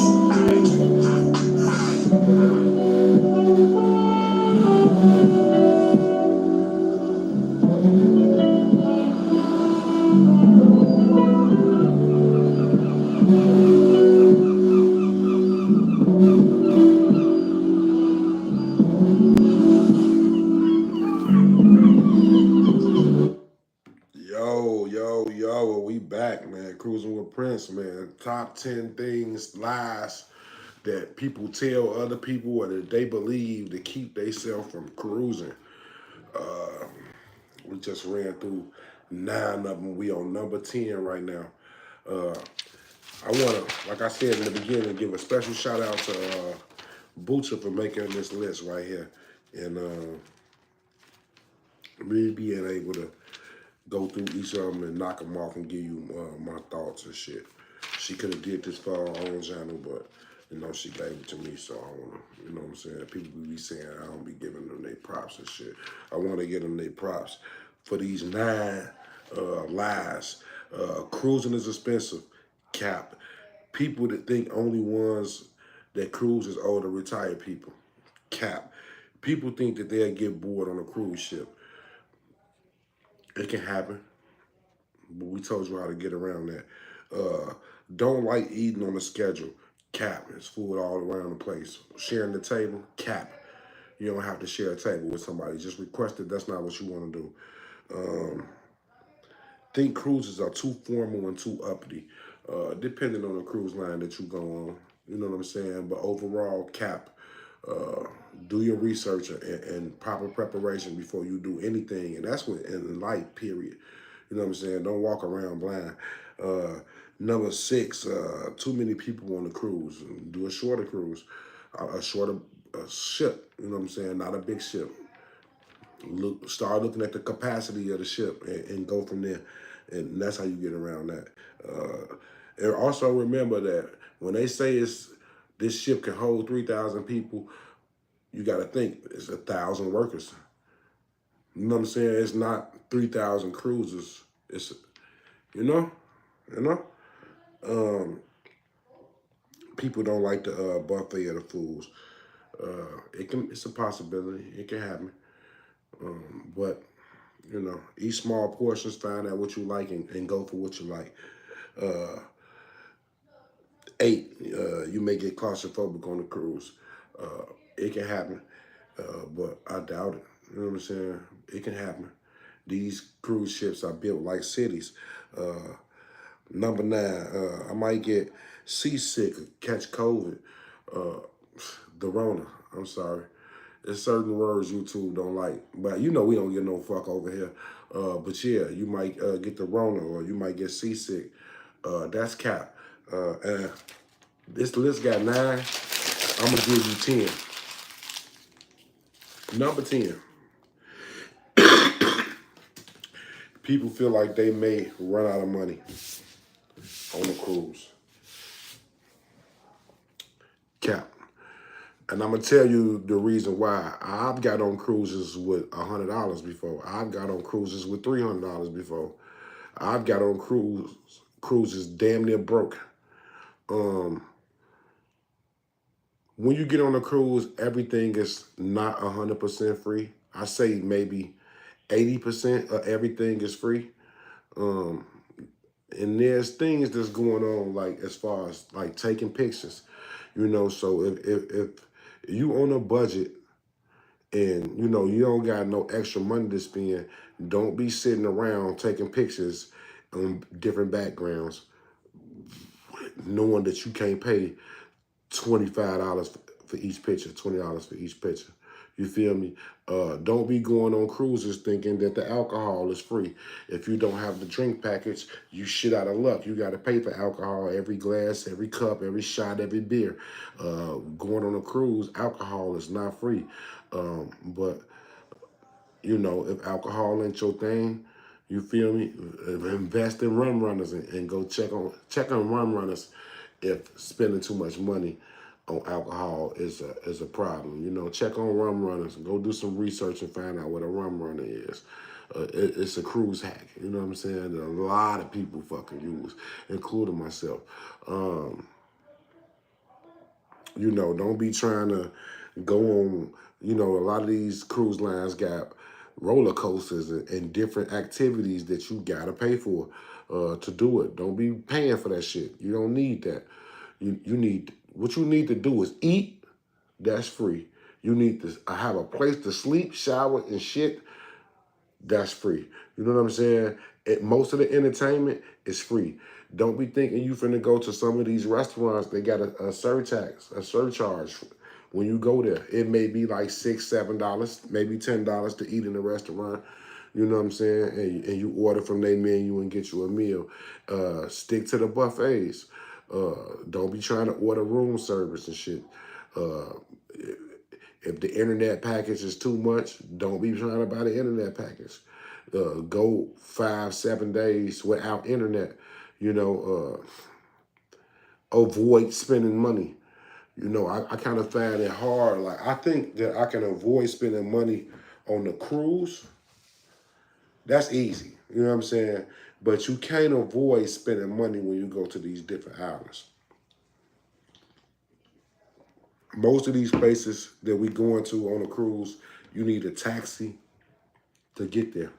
Yo, we back, man. Cruising with Prince, man. Top 10 things, lies that people tell other people or that they believe to keep themselves from cruising. We just ran through 9 of them. We on number 10 right now. I want to, like I said in the beginning, give a special shout out to Butcher for making this list right here. And me being able to go through each of them and knock them off and give you my thoughts and shit. She could have did this for her own channel, but you know she gave it to me, so I wanna, you know what I'm saying. People be saying I don't be giving them their props and shit. I want to give them their props for these 9 lies. Cruising is expensive. Cap. People that think only ones that cruise is older retired people. Cap. People think that they'll get bored on a cruise ship. It can happen, but we told you how to get around that. Don't like eating on the schedule. Cap. It's food all around the place. Sharing the table. Cap. You don't have to share a table with somebody. Just request it. That's not what you want to do. Think cruises are too formal and too uppity, depending on the cruise line that you go on. You know what I'm saying? But overall, cap. Do your research and proper preparation before you do anything, and that's what in life. Period. You know what I'm saying? Don't walk around blind. Number 6, too many people on the cruise. Do a shorter cruise, a shorter ship. You know what I'm saying? Not a big ship. Start looking at the capacity of the ship and go from there. And that's how you get around that. And also remember that when they say this ship can hold 3,000 people, you got to think it's 1,000 workers. You know what I'm saying? It's not 3,000 cruisers. It's, you know. People don't like the buffet of the fools. It's a possibility. It can happen. But you know, eat small portions, find out what you like, and go for what you like. 8, you may get claustrophobic on the cruise. It can happen, but I doubt it. You know what I'm saying? It can happen. These cruise ships are built like cities. Number 9, I might get seasick, catch COVID, the Rona. I'm sorry. There's certain words YouTube don't like, but you know we don't get no fuck over here. But yeah, you might get the Rona or you might get seasick. That's cap. And this list got 9. I'm gonna give you 10. Number 10. People feel like they may run out of money on a cruise. Cap. And I'm gonna tell you the reason why. I've got on cruises with $100 before. I've got on cruises with $300 before. I've got on cruises damn near broke. When you get on a cruise, everything is not 100% free. I say maybe 80% of everything is free. And there's things that's going on, like as far as like taking pictures, you know. So if you on a budget and you know you don't got no extra money to spend, don't be sitting around taking pictures on different backgrounds. knowing that you can't pay $25 for each picture, $20 for each picture. You feel me? Don't be going on cruises thinking that the alcohol is free. If you don't have the drink package, you shit out of luck. You got to pay for alcohol, every glass, every cup, every shot, every beer. Going on a cruise, alcohol is not free. But, you know, if alcohol ain't your thing, you feel me? Invest in rum runners and go check on rum runners if spending too much money on alcohol is a problem. You know, check on rum runners and go do some research and find out what a rum runner is. It's a cruise hack. You know what I'm saying? That a lot of people fucking use, including myself. You know, don't be trying to go on, you know, a lot of these cruise lines got roller coasters and different activities that you gotta pay for to do it. Don't be paying for that shit. You don't need that. What you need to do is eat. That's free. You need to have a place to sleep, shower, and shit. That's free. You know what I'm saying? Most of the entertainment is free. Don't be thinking you finna go to some of these restaurants. They got a surcharge when you go there. It may be like $6, $7, maybe $10 to eat in the restaurant. You know what I'm saying? And you order from their menu and get you a meal. Stick to the buffets. Don't be trying to order room service and shit. If the internet package is too much, don't be trying to buy the internet package. Go 5, 7 days without internet. You know, avoid spending money. You know, I kind of find it hard. Like, I think that I can avoid spending money on the cruise. That's easy. You know what I'm saying? But you can't avoid spending money when you go to these different islands. Most of these places that we going to on a cruise, you need a taxi to get there,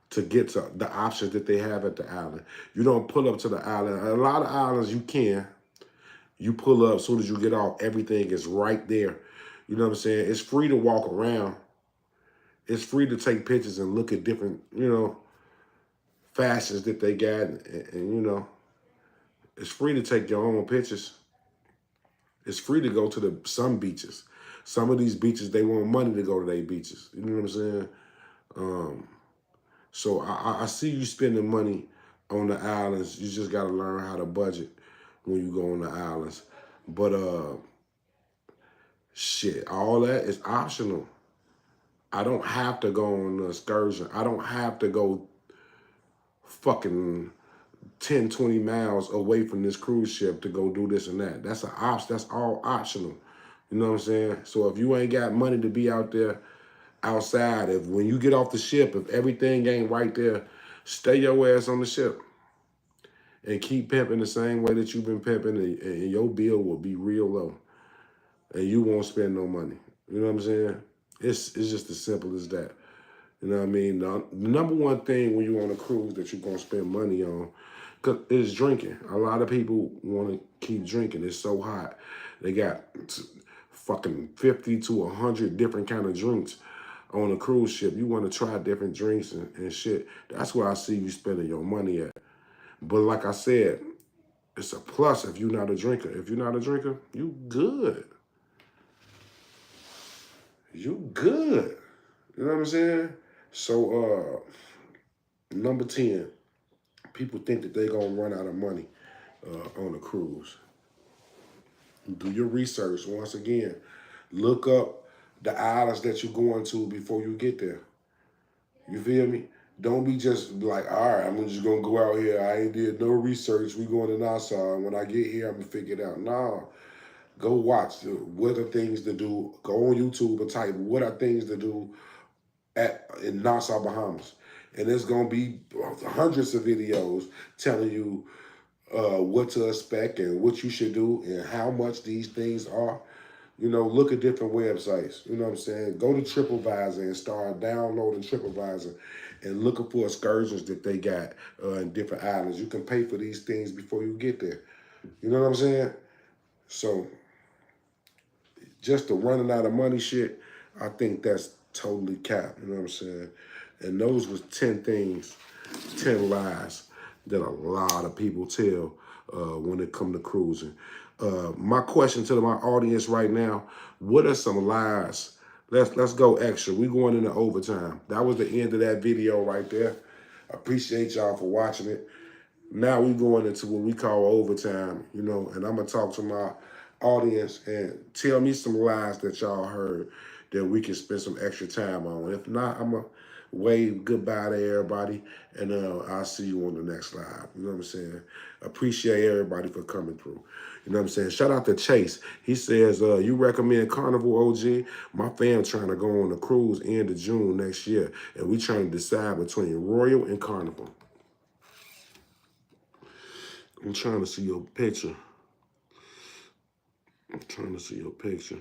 to get to the options that they have at the island. You don't pull up to the island. A lot of islands you can. You pull up, as soon as you get off, everything is right there. You know what I'm saying? It's free to walk around. It's free to take pictures and look at different, you know, fashions that they got. And you know, it's free to take your own pictures. It's free to go to some beaches. Some of these beaches, they want money to go to their beaches. You know what I'm saying? So I see you spending money on the islands. You just got to learn how to budget when you go on the islands. But shit, all that is optional. I don't have to go on an excursion. I don't have to go fucking 10, 20 miles away from this cruise ship to go do this and that. That's that's all optional. You know what I'm saying? So if you ain't got money to be out there outside, if when you get off the ship, if everything ain't right there, stay your ass on the ship and keep pimping the same way that you've been pimping, and your bill will be real low and you won't spend no money. You know what I'm saying? It's just as simple as that. You know what I mean? The number one thing when you're on a cruise that you're going to spend money on is drinking. A lot of people want to keep drinking. It's so hot. They got fucking 50 to 100 different kind of drinks on a cruise ship. You want to try different drinks and shit. That's where I see you spending your money at. But like I said, it's a plus if you're not a drinker. If you're not a drinker, you good. You good. You know what I'm saying? So, number 10, people think that they're going to run out of money on a cruise. Do your research. Once again, look up the islands that you're going to before you get there. You feel me? Don't be just like, all right, I'm just going to go out here. I ain't did no research. We going to Nassau. And when I get here, I'm going to figure it out. No. Go watch. What are things to do? Go on YouTube and type, what are things to do in Nassau, Bahamas? And there's going to be hundreds of videos telling you what to expect and what you should do and how much these things are. You know, look at different websites. You know what I'm saying? Go to TripAdvisor and start downloading TripAdvisor and looking for excursions that they got in different islands. You can pay for these things before you get there. You know what I'm saying? So just the running out of money shit, I think that's totally cap. You know what I'm saying? And those was 10 things, 10 lies that a lot of people tell when it comes to cruising. My question to my audience right now, what are some lies? Let's go extra. We going into overtime. That was the end of that video right there. I appreciate y'all for watching it. Now we going into what we call overtime, you know, and I'm going to talk to my audience and tell me some lies that y'all heard that we can spend some extra time on. If not, I'm going to wave goodbye to everybody, and I'll see you on the next live. You know what I'm saying? Appreciate everybody for coming through. You know what I'm saying? Shout out to Chase. He says, you recommend Carnival, OG? My fam trying to go on a cruise end of June next year, and we trying to decide between Royal and Carnival. I'm trying to see your picture. I'm trying to see your picture.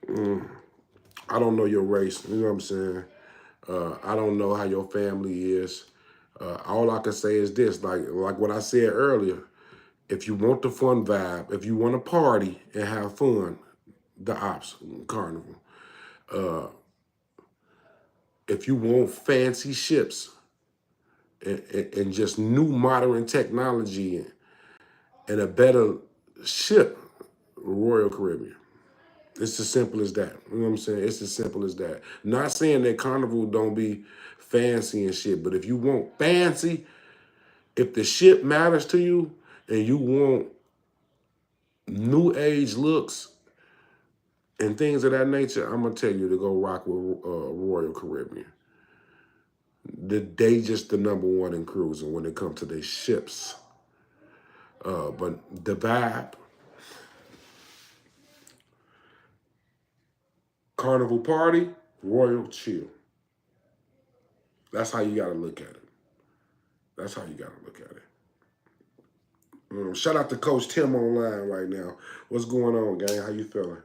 I don't know your race. You know what I'm saying? I don't know how your family is. All I can say is this, like what I said earlier, if you want the fun vibe, if you want to party and have fun, the Ops Carnival. If you want fancy ships and just new modern technology and a better ship, Royal Caribbean. It's as simple as that. You know what I'm saying? It's as simple as that. Not saying that Carnival don't be fancy and shit, but if you want fancy, if the ship matters to you and you want new age looks and things of that nature, I'm going to tell you to go rock with Royal Caribbean. They just the number one in cruising when it comes to their ships. But the vibe, Carnival party, Royal chill. That's how you got to look at it. That's how you got to look at it. Shout out to Coach Tim online right now. What's going on, gang? How you feeling?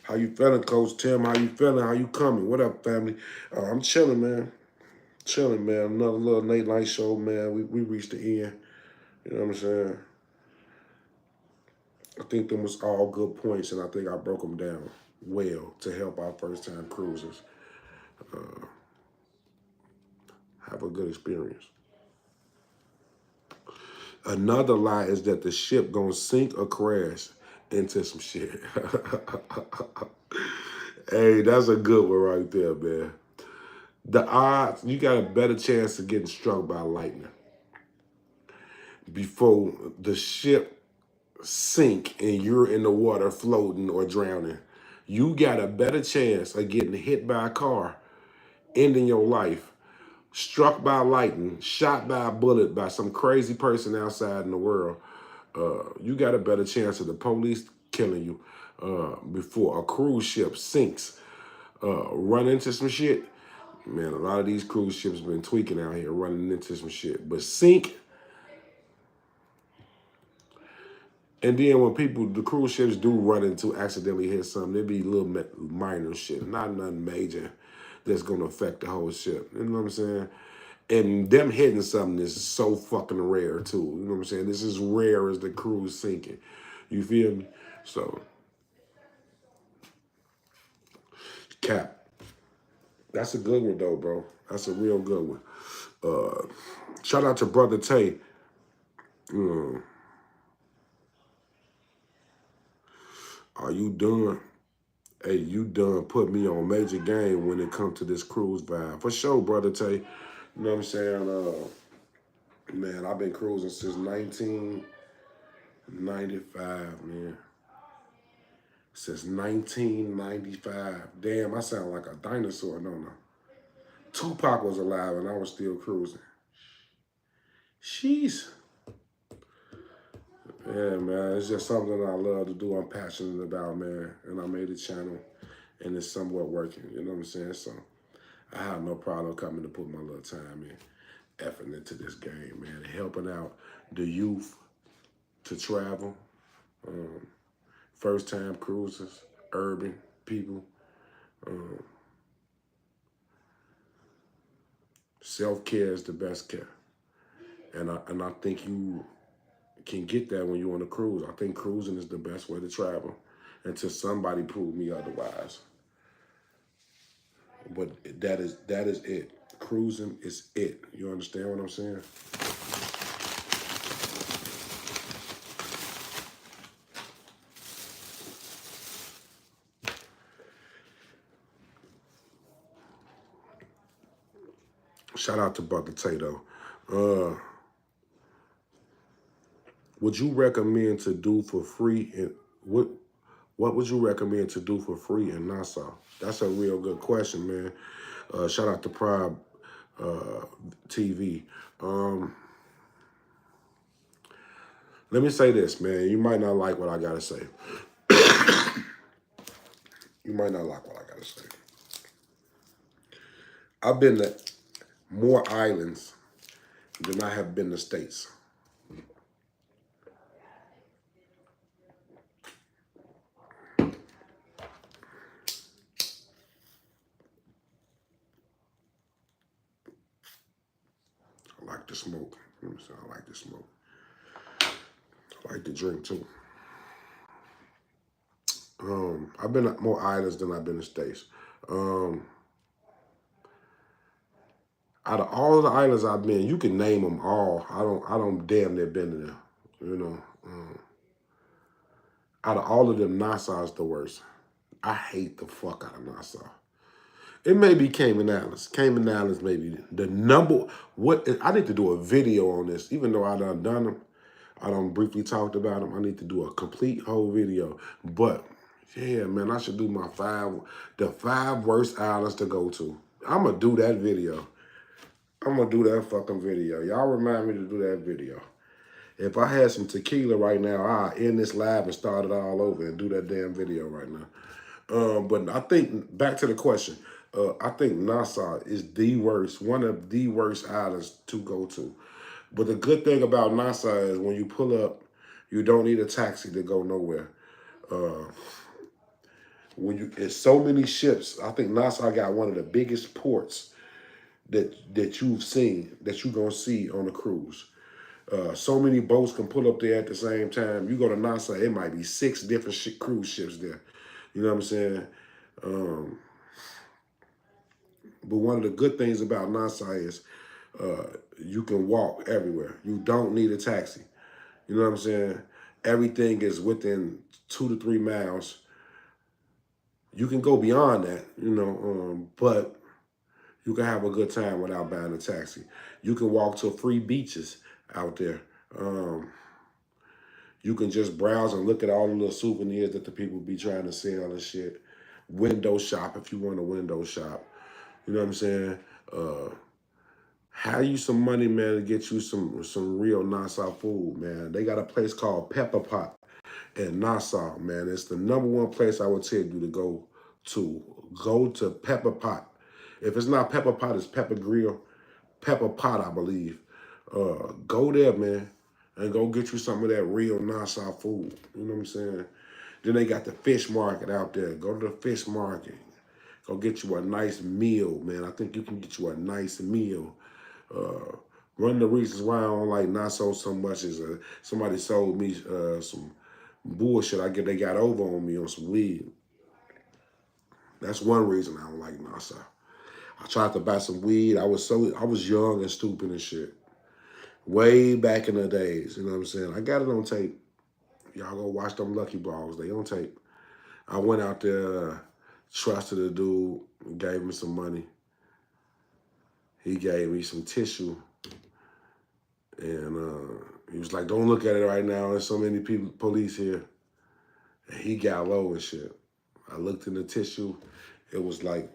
How you feeling, Coach Tim? How you feeling? How you coming? What up, family? I'm chilling, man. Chilling, man. Another little late night show, man. We reached the end. You know what I'm saying? I think them was all good points, and I think I broke them down well to help our first-time cruisers have a good experience. Another lie is that the ship gonna sink or crash into some shit. Hey, that's a good one right there, man. The odds, you got a better chance of getting struck by lightning before the ship sink and you're in the water floating or drowning. You got a better chance of getting hit by a car, ending your life, struck by lightning, shot by a bullet by some crazy person outside in the world. You got a better chance of the police killing you before a cruise ship sinks. Run into some shit. Man, a lot of these cruise ships been tweaking out here, running into some shit. But sink, and then when the cruise ships do run into, accidentally hit something, it be little minor shit, not nothing major that's going to affect the whole ship. You know what I'm saying? And them hitting something is so fucking rare, too. You know what I'm saying? This is rare as the cruise sinking. You feel me? So, Cap. That's a good one, though, bro. That's a real good one. Shout out to Brother Tay. Are you done? Hey, you done put me on major game when it comes to this cruise vibe. For sure, Brother Tay. You know what I'm saying? Man, I've been cruising since 1995, man. Since 1995. Damn, I sound like a dinosaur, don't I? Tupac was alive and I was still cruising. Sheesh. Yeah, man, it's just something I love to do. I'm passionate about, man. And I made a channel and it's somewhat working. You know what I'm saying? So I have no problem coming to put my little time in, effort into this game, man. Helping out the youth to travel, first-time cruisers, urban people. Self-care is the best care. And I think you can get that when you're on a cruise. I think cruising is the best way to travel until somebody prove me otherwise. But that is it. Cruising is it. You understand what I'm saying? Shout out to Brother Tato. Would you recommend to do for free and what would you recommend to do for free in Nassau? That's a real good question, man. Shout out to Prime TV. Let me say this, man. You might not like what I gotta say. You might not like what I gotta say. I've been to more islands than I have been to states. I like to smoke. I like to smoke. I like to drink too. I've been to more islands than I've been to states. Out of all the islands I've been, you can name them all. I don't damn near been to them. You know, out of all of them, Nassau is the worst. I hate the fuck out of Nassau. It may be Cayman Islands. Cayman Islands may be the number. What I need to do a video on this, even though I done them. I done briefly talked about them. I need to do a complete whole video. But yeah, man, I should do the five worst islands to go to. I'm gonna do that video. I'm gonna do that fucking video. Y'all remind me to do that video. If I had some tequila right now, I'd end this live and start it all over and do that damn video right now. But I think, back to the question, I think Nassau is the worst, one of the worst islands to go to. But the good thing about Nassau is when you pull up, you don't need a taxi to go nowhere. It's so many ships. I think Nassau got one of the biggest ports that you've seen, that you're gonna see on a cruise. So many boats can pull up there at the same time. You go to Nassau, it might be 6 different cruise ships there. You know what I'm saying? But one of the good things about Nassau is you can walk everywhere. You don't need a taxi. You know what I'm saying? Everything is within 2 to 3 miles. You can go beyond that, you know, but you can have a good time without buying a taxi. You can walk to free beaches out there. You can just browse and look at all the little souvenirs that the people be trying to sell and shit. Window shop if you want a window shop. You know what I'm saying? Have you some money, man, to get you some real Nassau food, man. They got a place called Pepper Pot in Nassau, man. It's the #1 place I would tell you to go to. Go to Pepper Pot. If it's not Pepper Pot, it's Pepper Grill. Pepper Pot, I believe. Go there, man, and go get you some of that real Nassau food. You know what I'm saying? Then they got the fish market out there. Go to the fish market. Go get you a nice meal, man. I think you can get you a nice meal. One of the reasons why I don't like Nassau so much is somebody sold me some bullshit. They got over on me on some weed. That's one reason I don't like Nassau. I tried to buy some weed. I was young and stupid and shit. Way back in the days, you know what I'm saying? I got it on tape. Y'all go watch them Lucky Balls. They on tape. I went out there, trusted a dude, gave me some money. He gave me some tissue. And he was like, don't look at it right now. There's so many police here. And he got low and shit. I looked in the tissue. It was like,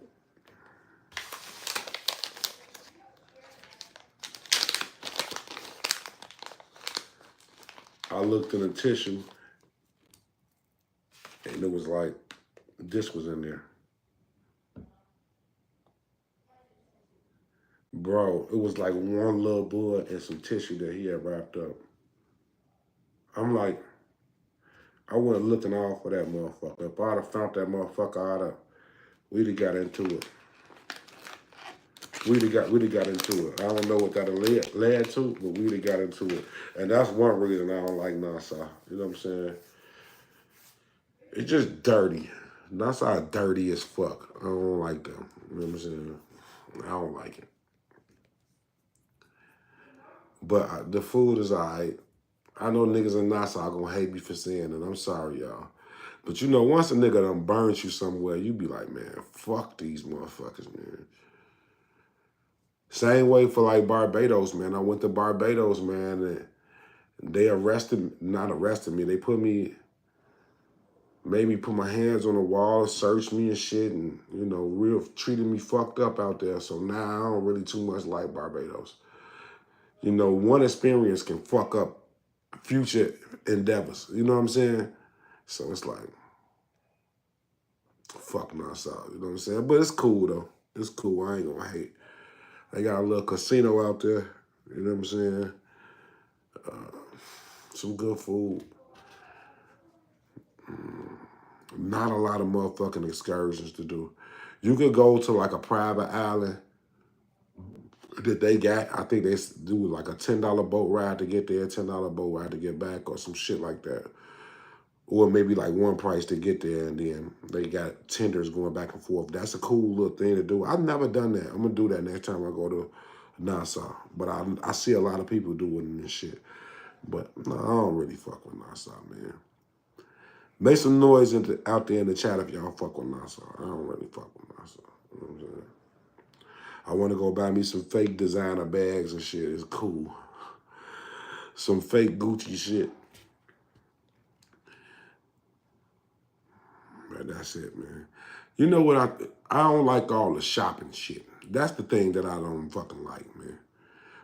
I looked in the tissue and it was like, this was in there. Bro, it was like one little bud and some tissue that he had wrapped up. I'm like, I wasn't looking out for that motherfucker. If I'd have found that motherfucker, we'd have got into it. We'd have got into it. I don't know what that led to, but we'd have got into it. And that's one reason I don't like Nassau. You know what I'm saying? It's just dirty. Nassau dirty as fuck. I don't like them. You know what I'm saying? I don't like it. But the food is alright. I know niggas in Nassau gonna hate me for saying it. I'm sorry, y'all. But you know, once a nigga done burns you somewhere, you be like, man, fuck these motherfuckers, man. Same way for like Barbados, man. I went to Barbados, man, and they not arrested me. They made me put my hands on the wall, searched me and shit, and, you know, real treated me fucked up out there. So now I don't really too much like Barbados. You know, one experience can fuck up future endeavors. You know what I'm saying? So it's like, fuck Nassau. You know what I'm saying? But it's cool, though. It's cool. I ain't gonna hate. They got a little casino out there. You know what I'm saying? Some good food. Not a lot of motherfucking excursions to do. You could go to like a private island that they got. I think they do like a $10 boat ride to get there, $10 boat ride to get back, or some shit like that. Or maybe like one price to get there, and then they got tenders going back and forth. That's a cool little thing to do. I've never done that. I'm gonna do that next time I go to Nassau. But I see a lot of people doing this shit. But no, I don't really fuck with Nassau, man. Make some noise out there in the chat if y'all fuck with Nassau. I don't really fuck with Nassau. You know what I'm saying? I want to go buy me some fake designer bags and shit. It's cool. Some fake Gucci shit. Man, that's it, man. You know what? I don't like all the shopping shit. That's the thing that I don't fucking like, man.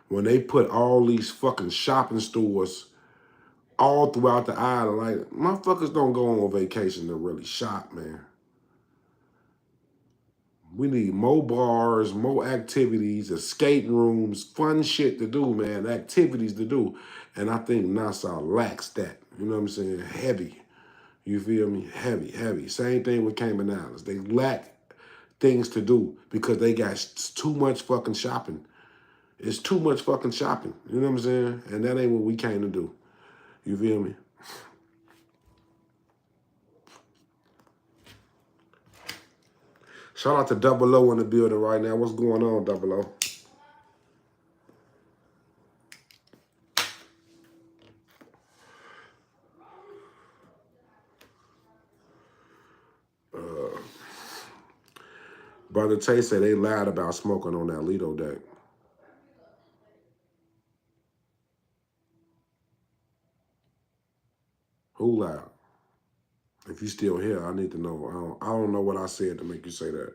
When they put all these fucking shopping stores all throughout the island, like, motherfuckers don't go on vacation to really shop, man. We need more bars, more activities, escape rooms, fun shit to do, man, activities to do. And I think Nassau lacks that. You know what I'm saying? Heavy. You feel me? Heavy, heavy. Same thing with Cayman Islands. They lack things to do because they got too much fucking shopping. It's too much fucking shopping. You know what I'm saying? And that ain't what we came to do. You feel me? Shout out to Double O in the building right now. What's going on, Double O? Brother Tay said they lied about smoking on that Lido deck. Who lied? If you still here, I need to know. I don't know what I said to make you say that.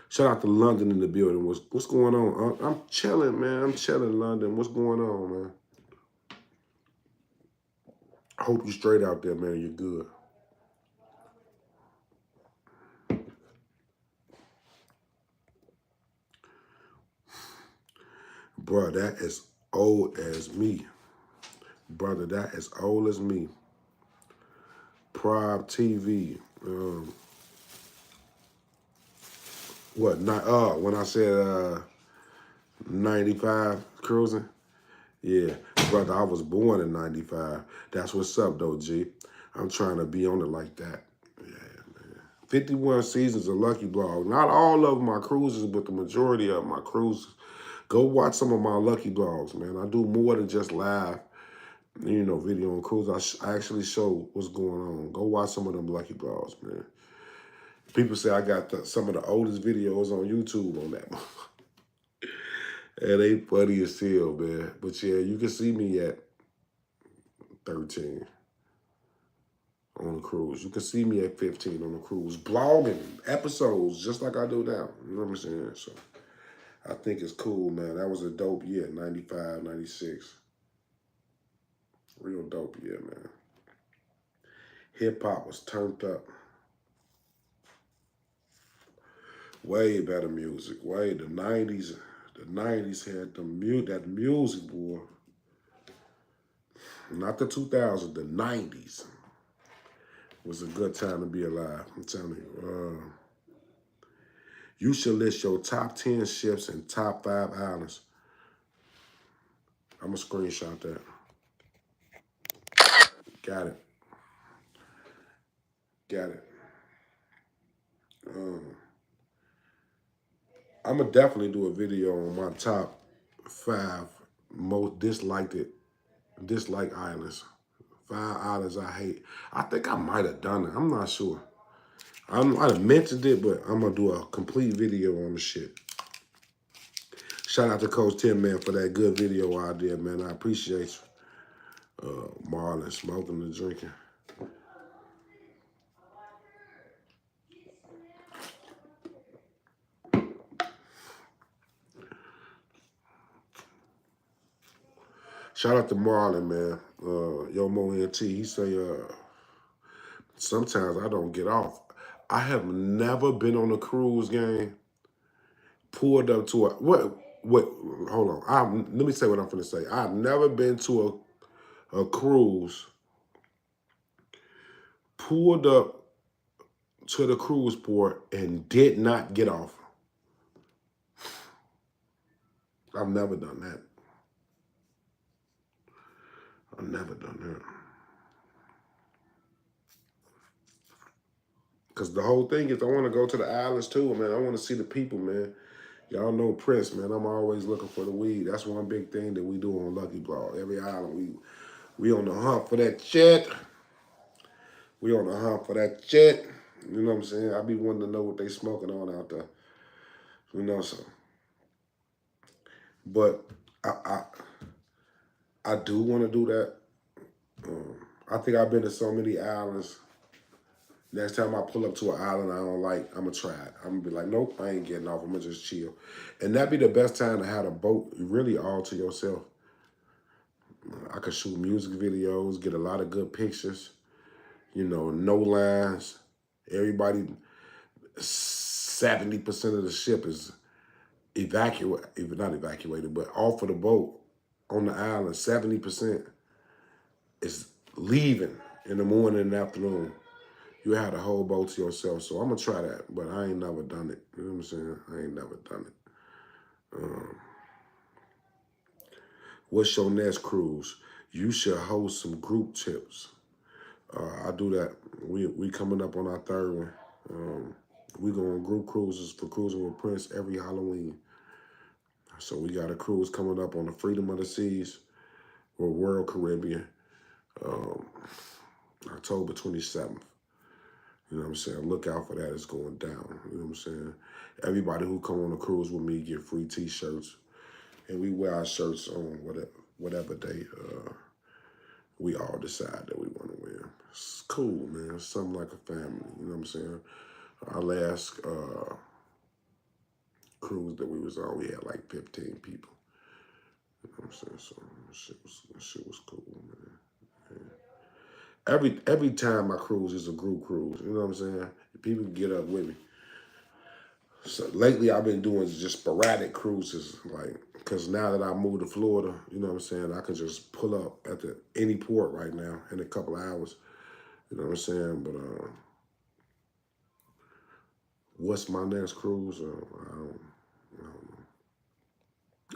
Shout out to London in the building. What's going on? I'm chilling, man. I'm chilling, London. What's going on, man? I hope you straight out there, man. You're good. Bro, that is old as me. Brother, that is old as me. Prime TV. When I said 95 cruising? Yeah, brother, I was born in 95. That's what's up, though, G. I'm trying to be on it like that. Yeah, man. 51 seasons of Lucky Blog. Not all of my cruises, but the majority of my cruises. Go watch some of my Lucky Blogs, man. I do more than just live, video on cruise. I actually show what's going on. Go watch some of them Lucky Blogs, man. People say I got some of the oldest videos on YouTube on that. And they funny as hell, man. But yeah, you can see me at 13 on the cruise. You can see me at 15 on the cruise. Blogging episodes just like I do now. You know what I'm saying? So I think it's cool, man. That was a dope year, 95, 96. Real dope year, man. Hip-hop was turned up. Way better music. The 90s had that music, boy. Not the 2000s, the 90s was a good time to be alive. I'm telling you. You should list your top 10 ships and top 5 islands. I'm going to screenshot that. Got it. Got it. I'm gonna definitely do a video on my top 5 most disliked islands. 5 islands I hate. I think I might have done it. I'm not sure. I might have mentioned it, but I'm gonna do a complete video on the shit. Shout out to Coach Tim, man, for that good video idea, man. I appreciate you. Marlon, smoking and drinking. Shout out to Marlon, man. Yo Mo NT, he say, sometimes I don't get off. I have never been on a cruise game, pulled up to hold on. Let me say what I'm finna say. I've never been to a cruise, pulled up to the cruise port and did not get off. I've never done that. I've never done that. Because the whole thing is I want to go to the islands too, man. I want to see the people, man. Y'all know Prince, man. I'm always looking for the weed. That's one big thing that we do on Lucky Blog. Every island, we on the hunt for that shit. We on the hunt for that shit. You know what I'm saying? I be wanting to know what they smoking on out there. You know, so. But I do want to do that. I think I've been to so many islands. Next time I pull up to an island I don't like, I'm going to try it. I'm going to be like, nope, I ain't getting off. I'm going to just chill. And that'd be the best time to have a boat really all to yourself. I could shoot music videos, get a lot of good pictures. You know, no lines. Everybody, 70% of the ship is not evacuated, but off of the boat on the island. 70% is leaving in the morning and afternoon. You have the whole boat to yourself. So I'm going to try that, but I ain't never done it. You know what I'm saying? I ain't never done it. What's your next cruise? You should host some group trips. I do that. We coming up on our 3rd one. We go on group cruises for Cruising with Prince every Halloween. So we got a cruise coming up on the Freedom of the Seas or World Caribbean, October 27th. You know what I'm saying? Look out for that. It's going down. You know what I'm saying? Everybody who come on a cruise with me get free T-shirts. And we wear our shirts on whatever day we all decide that we want to wear. It's cool, man. It's something like a family. You know what I'm saying? Our last cruise that we was on, we had like 15 people. You know what I'm saying? So shit was cool, man. Yeah. Every time I cruise is a group cruise. You know what I'm saying? People get up with me. So lately I've been doing just sporadic cruises, like, because now that I moved to Florida, you know what I'm saying, I can just pull up at any port right now in a couple of hours. You know what I'm saying? But what's my next cruise? I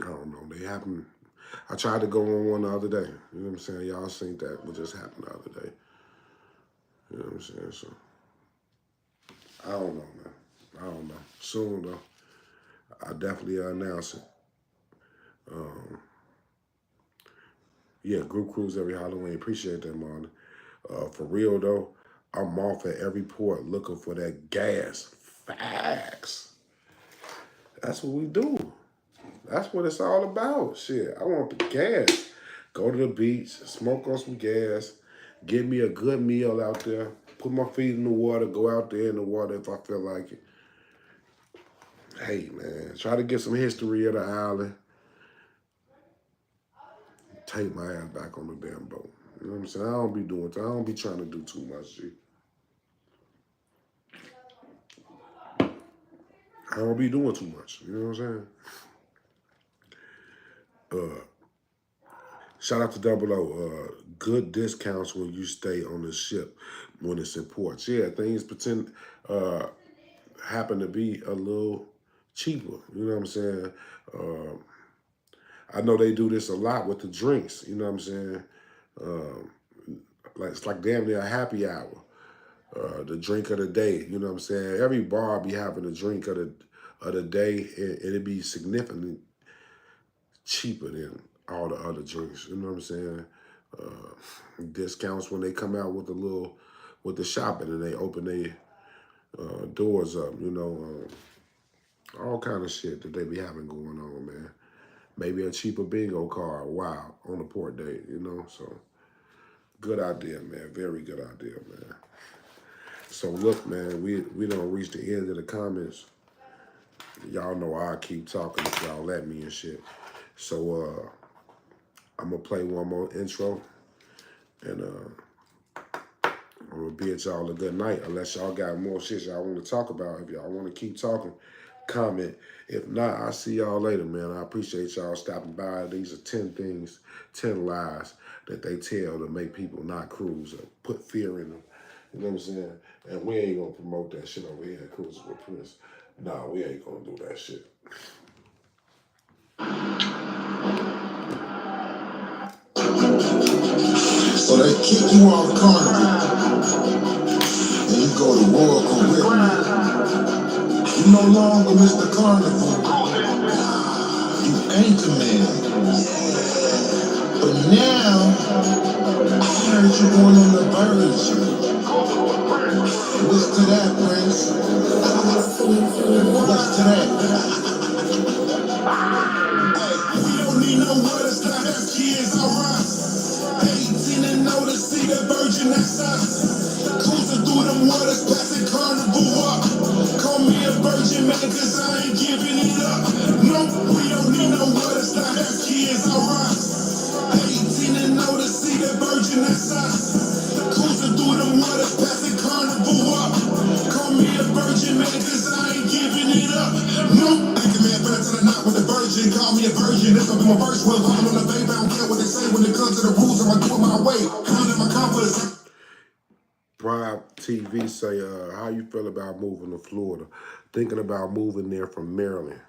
don't know. They happen. I tried to go on one the other day. You know what I'm saying? Y'all seen that what just happened the other day. You know what I'm saying? So I don't know, man. I don't know. Soon though, I definitely announce it. Yeah, group cruise every Halloween. Appreciate that, Marlon. For real though, I'm off at every port looking for that gas. Facts. That's what we do. That's what it's all about. Shit, I want the gas. Go to the beach, smoke on some gas, get me a good meal out there, put my feet in the water, go out there in the water if I feel like it. Hey, man, try to get some history of the island. Take my ass back on the damn boat. You know what I'm saying? I don't be trying to do too much, G. I don't be doing too much. You know what I'm saying? Shout out to Double O. Good discounts when you stay on the ship when it's in ports. Yeah, things happen to be a little cheaper. You know what I'm saying? I know they do this a lot with the drinks. You know what I'm saying? Like it's like damn near a happy hour. the drink of the day. You know what I'm saying? Every bar be having a drink of the day, and it'd be significantly cheaper than all the other drinks. You know what I'm saying? Discounts when they come out with the shopping and they open their doors up. You know, all kind of shit that they be having going on, man. Maybe a cheaper bingo card. Wow, on a port date. You know, so good idea, man. Very good idea, man. So look, man, we don't reach the end of the comments. Y'all know I keep talking if y'all let me and shit. So I'm gonna play one more intro, and I'm gonna bid y'all a good night. Unless y'all got more shit y'all want to talk about. If y'all want to keep talking, comment. If not, I'll see y'all later, man. I appreciate y'all stopping by. These are 10 things, 10 lies that they tell to make people not cruise or put fear in them. You know what I'm saying? And we ain't gonna promote that shit over here at Cruising with Prince. Nah, we ain't gonna do that shit. So they kick you off Carnival, and you go to Royal Caribbean. You no longer Mr. Carnival. You anchor man. But now, I heard you going on the Virgin. What's to that, Prince? What's to that? Hey, we don't need no words, not have kids, alright. 18 and know to see the Virgin, that's us. Cruising through them waters, passing Carnival up. Call me a virgin, man, cause I ain't giving it up. No, we don't need no words, not have kids, alright. 18 and know to see the Virgin, that's us. Cruising through them waters, passing Carnival up. Call me a virgin, man, cause I ain't giving it up. No, anchor man, better to the knot with the Virgin. Call me a virgin, this will be my verse. Well, I'm on the baby, I don't care what they say when it comes to the rules. I'm doing my way, pounding my confidence. Prime TV say, how you feel about moving to Florida? Thinking about moving there from Maryland.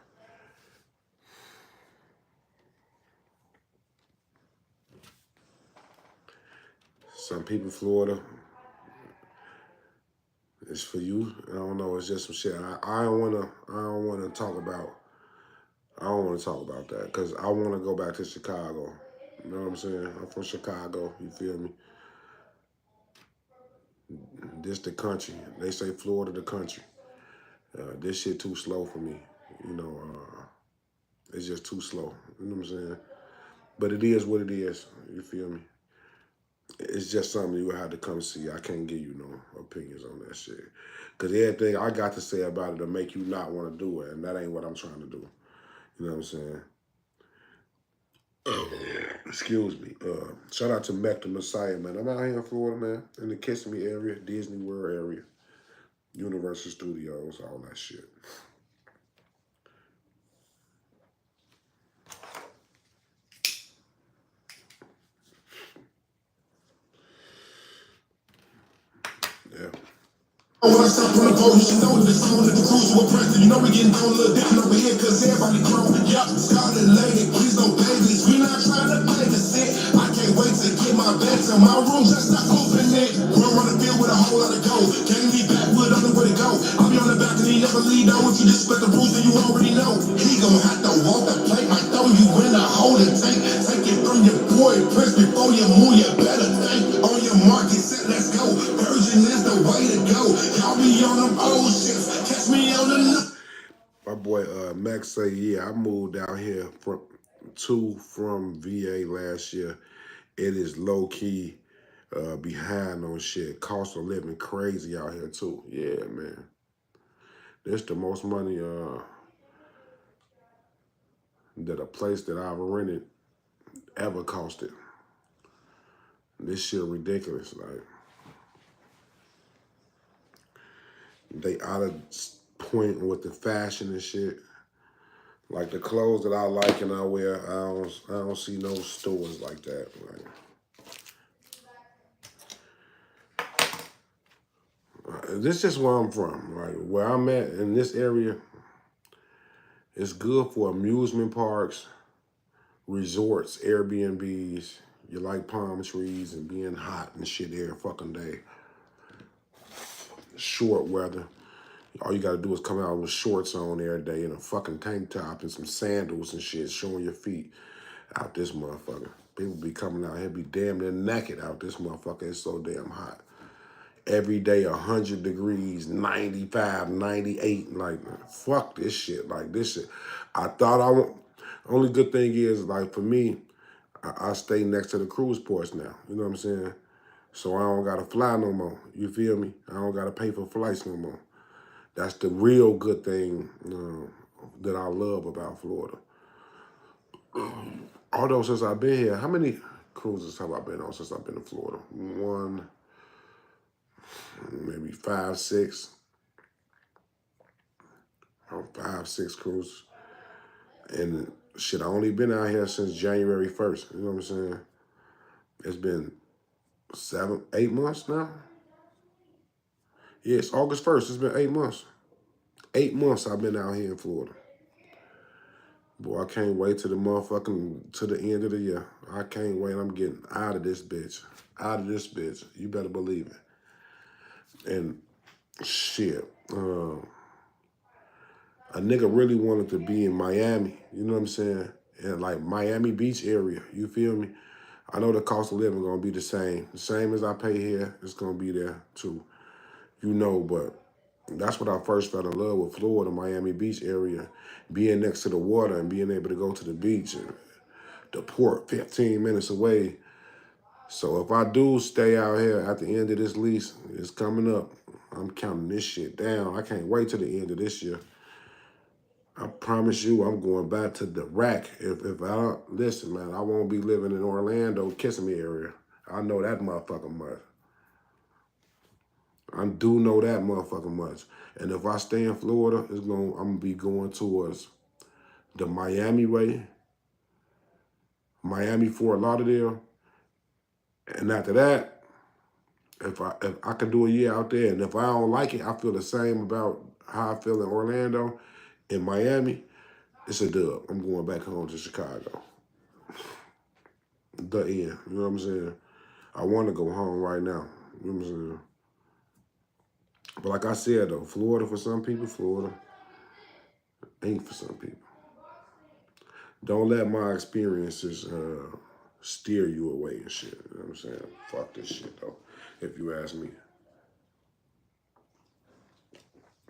Some people, Florida, it's for you. I don't know. It's just some shit. I don't wanna talk about. I don't want to talk about that because I want to go back to Chicago. You know what I'm saying? I'm from Chicago. You feel me? This the country. They say Florida the country. This shit too slow for me. You know, it's just too slow. You know what I'm saying? But it is what it is. You feel me? It's just something you have to come see. I can't give you no opinions on that shit. Because everything I got to say about it will make you not want to do it. And that ain't what I'm trying to do. You know what I'm saying? Excuse me. Shout out to Mac the Messiah, man. I'm out here in Florida, man. In the Kissimmee area, Disney World area, Universal Studios, all that shit. Yeah. When I stop on the boat, you should know that it's on at the cruise with Prince. You know we getting down a little down over here, cause everybody grown. Yup, Scarlet Lady, please no babies. We not trying to play the shit. I can't wait to get my bed to my room, just not open it. Run on the field with a whole lot of gold. Can't be backwood, I know where to go. I'll be on the balcony, never lead though. If you disrespect the rules, then you already know. He gon' have to walk the plank, might throw you in a hole and tank. Take it from your boy Prince before you move, you better think. On your mark, get set, let's go. Virgin is the way to go. Y'all be on them old ships, catch me on the... My boy Max say, yeah, I moved out here from VA last year. It is low key behind on shit. Cost of living crazy out here too. Yeah, man. That's the most money that a place that I've rented ever costed. This shit ridiculous. Like, they out of point with the fashion and shit. Like the clothes that I like and I wear, I don't see no stores like that. This is where I'm from. Like where I'm at in this area, it's good for amusement parks, resorts, Airbnbs. You like palm trees and being hot and shit every fucking day. short weather. All you gotta do is come out with shorts on every day and a fucking tank top and some sandals and shit, showing your feet out this motherfucker. People be coming out here, be damn near naked out this motherfucker. It's so damn hot. Every day, 100 degrees, 95, 98. Like, fuck this shit. Like, this shit. I thought I won't. Only good thing is, like, for me, I stay next to the cruise ports now. You know what I'm saying? So I don't gotta fly no more. You feel me? I don't gotta pay for flights no more. That's the real good thing that I love about Florida. Although since I've been here, how many cruises have I been on since I've been to Florida? One, maybe 5, 6. 5, 6 cruises. And shit, I only been out here since January 1st. You know what I'm saying? It's been 7, 8 months now. Yeah, it's August 1st. It's been 8 months. 8 months I've been out here in Florida. Boy, I can't wait to the end of the year. I can't wait. I'm getting out of this bitch. Out of this bitch. You better believe it. And shit, a nigga really wanted to be in Miami. You know what I'm saying? And like Miami Beach area. You feel me? I know the cost of living gonna be the same. The same as I pay here, it's gonna be there too. You know, but that's when I first fell in love with Florida, Miami Beach area, being next to the water and being able to go to the beach and the port 15 minutes away. So if I do stay out here at the end of this lease, it's coming up. I'm counting this shit down. I can't wait till the end of this year. I promise you, I'm going back to the rack. If I don't, listen, man, I won't be living in Orlando, Kissimmee area. I know that motherfucker much. I do know that motherfucker much. And if I stay in Florida, I'm gonna be going towards the Miami way, Miami, Fort Lauderdale. And after that, if I can do a year out there, and if I don't like it, I feel the same about how I feel in Orlando, in Miami, it's a dub. I'm going back home to Chicago. The end. You know what I'm saying? I want to go home right now. You know what I'm saying? But like I said, though, Florida for some people, Florida ain't for some people. Don't let my experiences steer you away and shit. You know what I'm saying? Fuck this shit, though, if you ask me.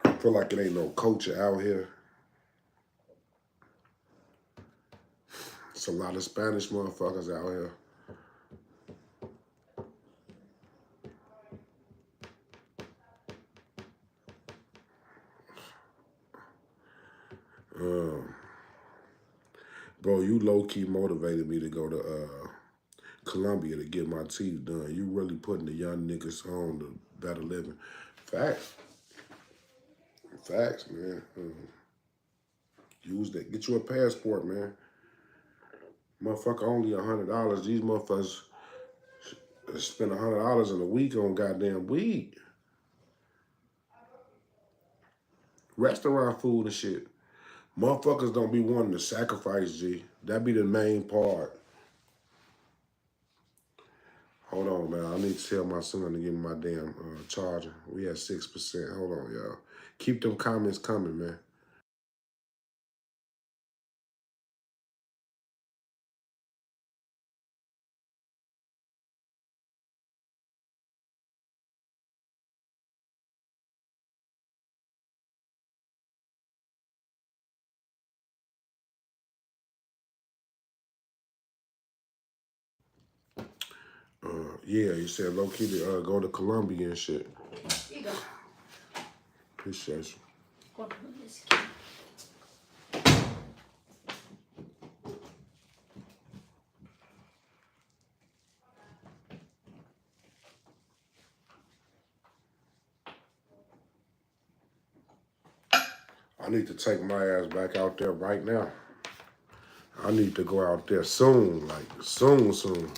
I feel like it ain't no culture out here. It's a lot of Spanish motherfuckers out here. Bro, you low-key motivated me to go to Colombia to get my teeth done. You really putting the young niggas on to better living. Facts. Facts, man. Use that. Get you a passport, man. Motherfucker, only $100. These motherfuckers spend $100 in a week on goddamn weed. Restaurant food and shit. Motherfuckers don't be wanting to sacrifice, G. That be the main part. Hold on, man. I need to tell my son to give me my damn charger. We at 6%. Hold on, y'all. Keep them comments coming, man. Yeah, you said low key to go to Colombia and shit. Here you go. Appreciate you. What is I need to take my ass back out there right now. I need to go out there soon, like soon.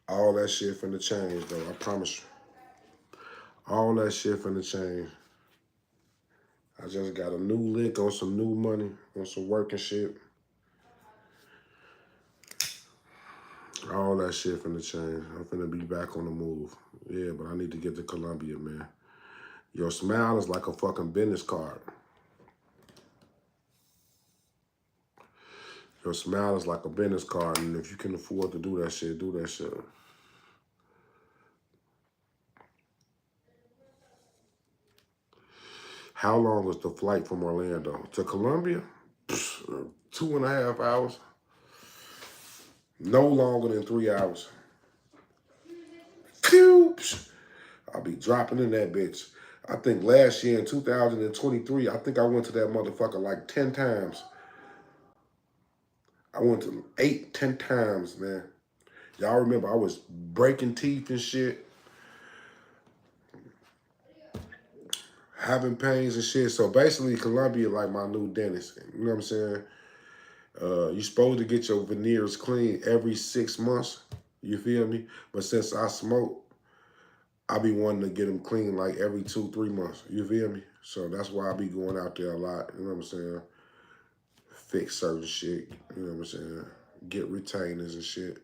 All that shit finna change, though. I promise you. All that shit finna change. I just got a new lick on some new money, on some working shit. All that shit finna change. I'm finna be back on the move. Yeah, but I need to get to Colombia, man. Your smile is like a fucking business card. Your smile is like a business card, and if you can afford to do that shit, do that shit. How long is the flight from Orlando to Colombia? 2.5 hours. No longer than 3 hours. I'll be dropping in that bitch. I think last year in 2023, I think I went to that motherfucker like 10 times. I went to 8, 10 times, man. Y'all remember I was breaking teeth and shit, having pains and shit. So basically, Colombia like my new dentist. You know what I'm saying? You're supposed to get your veneers clean every 6 months. You feel me? But since I smoke, I be wanting to get them clean like every 2, 3 months. You feel me? So that's why I be going out there a lot. You know what I'm saying? Fix certain shit. You know what I'm saying? Get retainers and shit.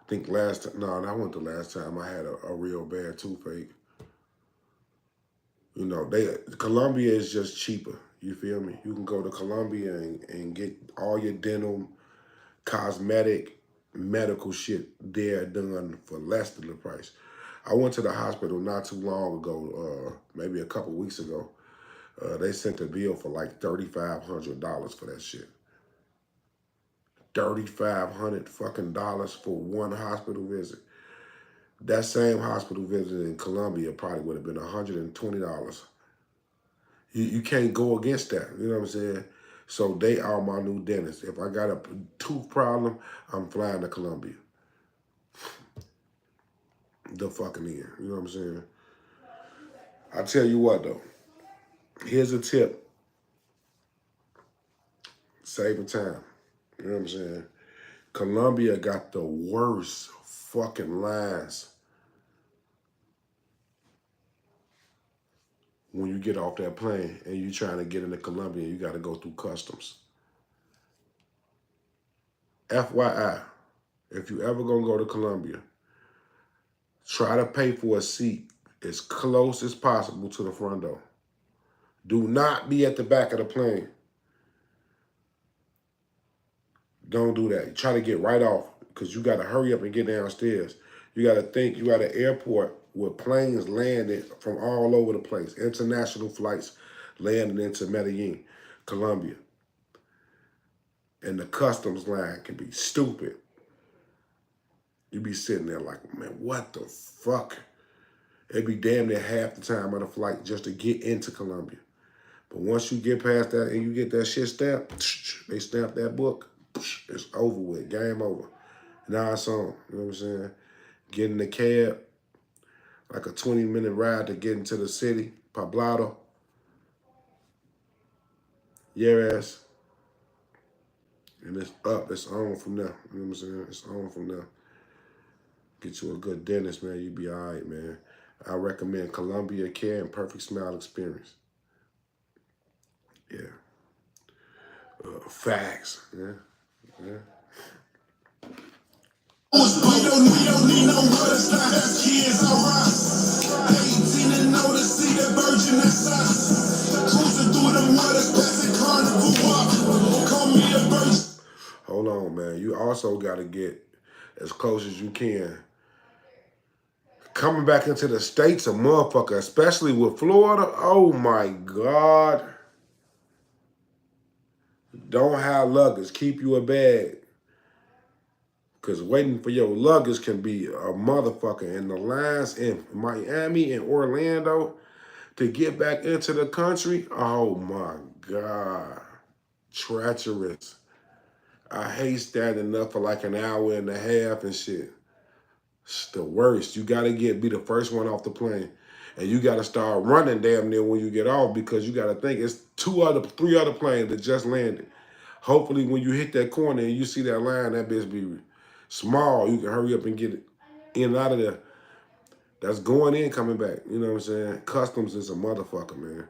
I think last time, no, that wasn't the last time I had a real bad toothache. You know, Colombia is just cheaper. You feel me? You can go to Colombia and get all your dental, cosmetic, medical shit there done for less than the price. I went to the hospital not too long ago, maybe a couple weeks ago. They sent a bill for like $3,500 for that shit. $3,500 fucking dollars for one hospital visit. That same hospital visit in Colombia probably would have been $120. You can't go against that. You know what I'm saying? So they are my new dentist. If I got a tooth problem, I'm flying to Colombia. The fucking end. You know what I'm saying? I tell you what though. Here's a tip. Saving time. You know what I'm saying? Colombia got the worst fucking lines when you get off that plane and you trying to get into Colombia, you got to go through customs. FYI, if you ever gonna go to Colombia, try to pay for a seat as close as possible to the front door. Do not be at the back of the plane. Don't do that. Try to get right off because you got to hurry up and get downstairs. You got to think you got an airport with planes landing from all over the place. International flights landing into Medellin, Colombia. And the customs line can be stupid. You be sitting there like, man, what the fuck? It'd be damn near half the time of the flight just to get into Colombia. But once you get past that and you get that shit stamped, they stamp that book, it's over with, game over. Now it's on, you know what I'm saying? Get in the cab, like a 20-minute ride to get into the city, Poblado. Yes. And it's up, it's on from there. You know what I'm saying? It's on from there. Get you a good dentist, man. You be all right, man. I recommend Columbia Care and Perfect Smile Experience. Yeah. Facts. Yeah. Yeah. We don't need no words, not have kids, alright. 18 and know to see the virgin inside. Cruising through them waters, passing carnival walk. Call me a virgin. Hold on, man. You also got to get as close as you can. Coming back into the States, a motherfucker, especially with Florida, oh my God. Don't have luggage. Keep you a bag. Because waiting for your luggage can be a motherfucker. And the lines in Miami and Orlando to get back into the country, oh my God. Treacherous. I hate standing up for like an hour and a half and shit. It's the worst. You got to be the first one off the plane. And you got to start running damn near when you get off because you got to think it's 3 other planes that just landed. Hopefully when you hit that corner and you see that line, that bitch be small. You can hurry up and get it in and out of there. That's going in, coming back. You know what I'm saying? Customs is a motherfucker, man.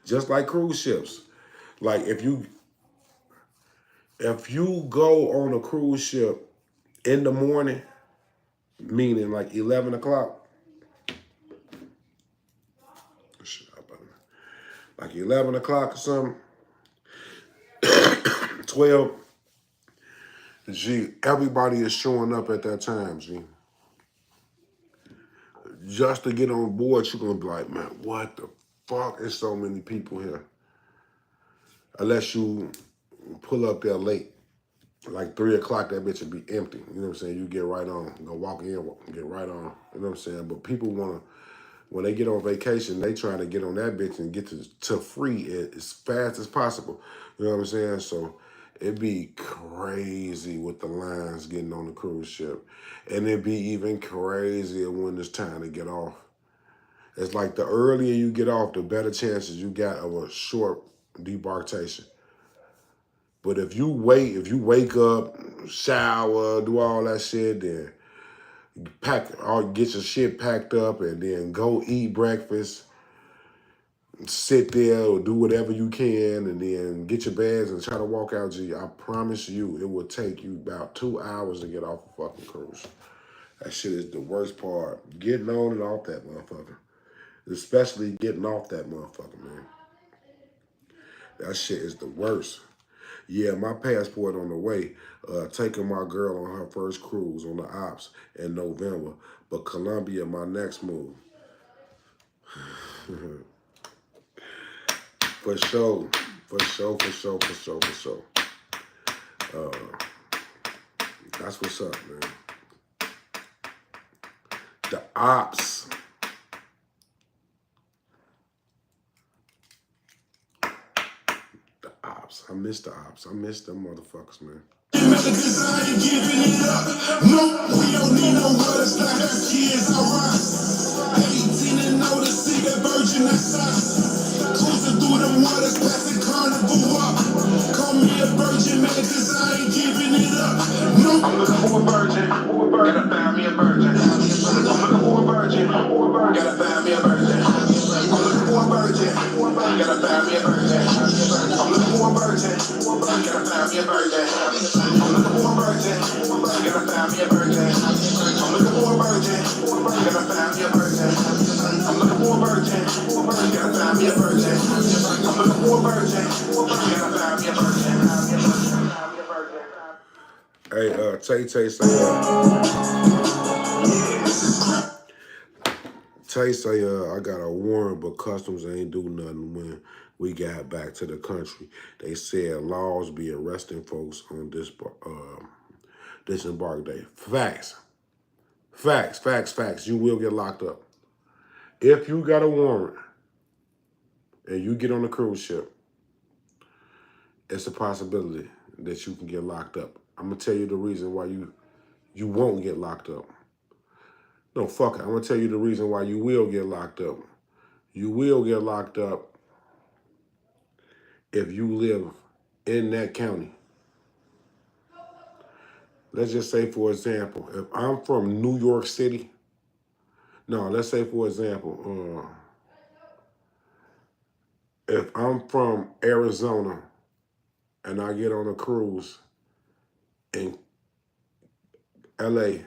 Just like cruise ships. Like if you go on a cruise ship in the morning, meaning like 11 o'clock. Like 11 o'clock or something. 12. G, everybody is showing up at that time, G. Just to get on board, you're going to be like, man, what the fuck? There's so many people here. Unless you pull up there late. Like 3 o'clock, that bitch would be empty. You know what I'm saying? You get right on. Go walk in, get right on. You know what I'm saying? But people want to, when they get on vacation, they try to get on that bitch and get to free as fast as possible. You know what I'm saying? So it'd be crazy with the lines getting on the cruise ship. And it'd be even crazier when it's time to get off. It's like the earlier you get off, the better chances you got of a short debarkation. But if you wake up, shower, do all that shit, then get your shit packed up and then go eat breakfast, sit there or do whatever you can and then get your bags and try to walk out, G, I promise you it will take you about 2 hours to get off a fucking cruise. That shit is the worst part. Getting on and off that motherfucker. Especially getting off that motherfucker, man. That shit is the worst. Yeah, my passport on the way. Taking my girl on her first cruise on the Ops in November. But Colombia, my next move. For sure. For sure. That's what's up, man. The Ops. The Ops. I miss the Ops. I miss them motherfuckers, man. Cause I ain't giving it up. No, we don't need no words. I have kids, I ride. 18 and older, see that virgin, that's us. Cruising through them waters, passing carnival up. Call me a virgin, man, cause I ain't giving it up. No, I'm looking for a virgin. Gotta find me a virgin. I'm looking for a virgin. Gotta find me a virgin. I'm looking for a virgin. Gotta find me a virgin. I'm looking for a virgin. Gotta find me a virgin. I'm looking for a virgin. Gotta find me a virgin. I'm looking for a virgin. Gotta find me a virgin. I'm looking for a virgin. Gotta find me a virgin. I'm looking for a virgin. Gotta find me a virgin. Hey, Tay say, I got a warrant, but customs ain't do nothing when we got back to the country. They said laws be arresting folks on disembark day. Facts. You will get locked up. If you got a warrant and you get on a cruise ship, it's a possibility that you can get locked up. I'm going to tell you the reason why you won't get locked up. No, fuck it. I'm going to tell you the reason why you will get locked up. You will get locked up if you live in that county. Let's just say, for example, if I'm from New York City, let's say, for example, if I'm from Arizona and I get on a cruise in LA,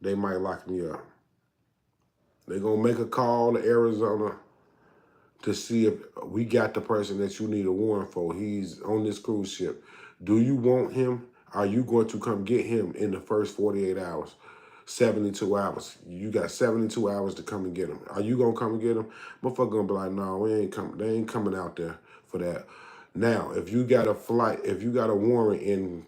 they might lock me up. They're going to make a call to Arizona to see if we got the person that you need a warrant for. He's on this cruise ship. Do you want him? Are you going to come get him in the first 48 hours, 72 hours? You got 72 hours to come and get him. Are you going to come and get him? Motherfucker going to be like, no, we ain't coming. They ain't coming out there for that. Now, if you got a flight, if you got a warrant in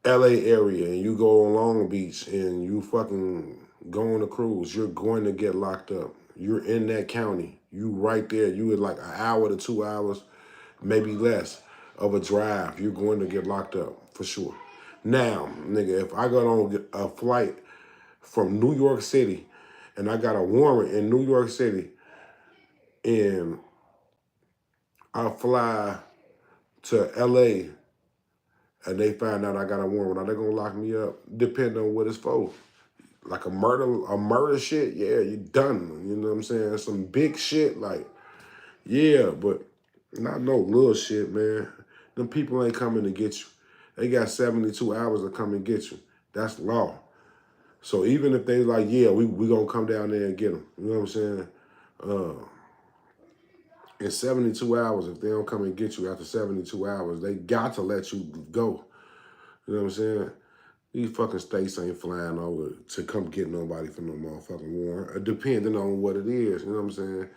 LA area and you go on Long Beach and you fucking go on a cruise, you're going to get locked up. You're in that county. You right there. You in like an hour to 2 hours, maybe less of a drive. You're going to get locked up for sure. Now, nigga, if I got on a flight from New York City and I got a warrant in New York City and I fly to LA and they find out I got a warrant, are they gonna lock me up? Depending on what it's for. Like a murder shit, yeah, you done. You know what I'm saying? Some big shit, like, yeah, but not no little shit, man. Them people ain't coming to get you. They got 72 hours to come and get you. That's law. So even if they like, yeah, we gonna come down there and get them. You know what I'm saying? In 72 hours, if they don't come and get you after 72 hours, they got to let you go. You know what I'm saying? These fucking states ain't flying over to come get nobody for no motherfucking warrant, depending on what it is. You know what I'm saying?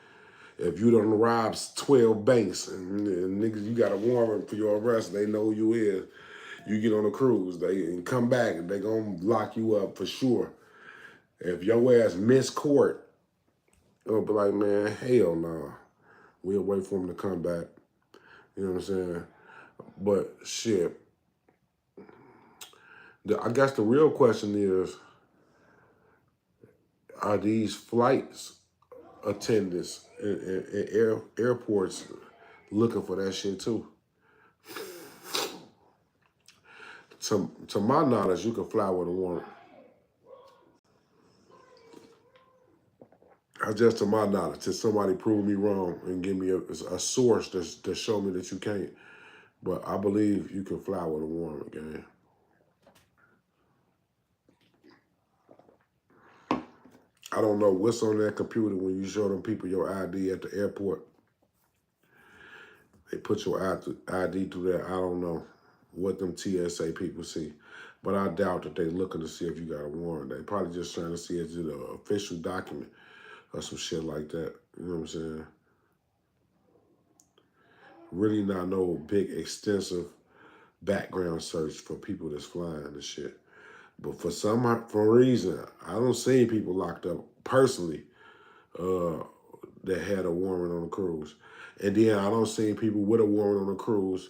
If you done robbed 12 banks and niggas, you got a warrant for your arrest, they know who you is. You get on a cruise, and come back, they gonna lock you up for sure. If your ass miss court, it'll be like, man, hell no. We'll wait for him to come back. You know what I'm saying? But shit, I guess the real question is, are these flights attendants in airports looking for that shit too? To my knowledge, you can fly with a warrant. Just to my knowledge, till somebody prove me wrong and give me a source to show me that you can't. But I believe you can fly with a warrant, gang. I don't know what's on that computer when you show them people your ID at the airport. They put your ID through there. I don't know what them TSA people see. But I doubt that they looking to see if you got a warrant. They probably just trying to see if it's an official document or some shit like that. You know what I'm saying? Really not no big, extensive background search for people that's flying and shit. But for some reason, I don't see people locked up personally that had a warrant on a cruise. And then I don't see people with a warrant on a cruise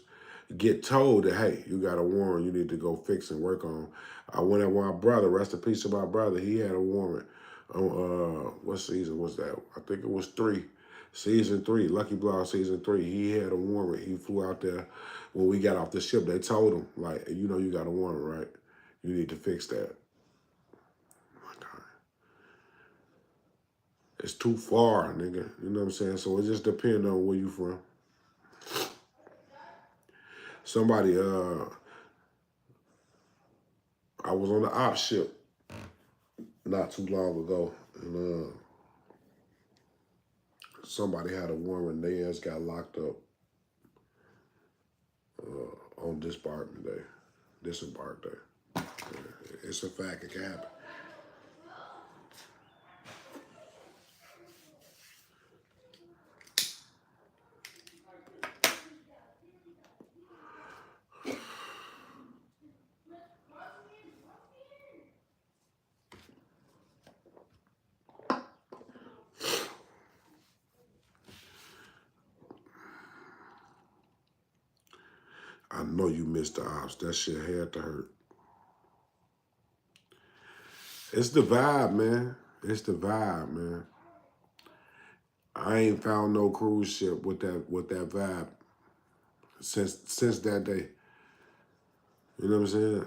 get told that, hey, you got a warrant you need to go fix and work on. I went at my brother, rest in peace to my brother, he had a warrant on, what season was that? I think it was 3. Season 3, Lucky Block season 3, he had a warrant. He flew out there. When we got off the ship, they told him, like, you know you got a warrant, right? You need to fix that. My God. It's too far, nigga. You know what I'm saying? So it just depends on where you from. Somebody, I was on the op ship not too long ago, and somebody had a warrant. They ass got locked up on disembark day. It's a fact, it can happen. I know you missed the ops. That shit had to hurt. It's the vibe, man. It's the vibe, man. I ain't found no cruise ship with that vibe since that day. You know what I'm saying?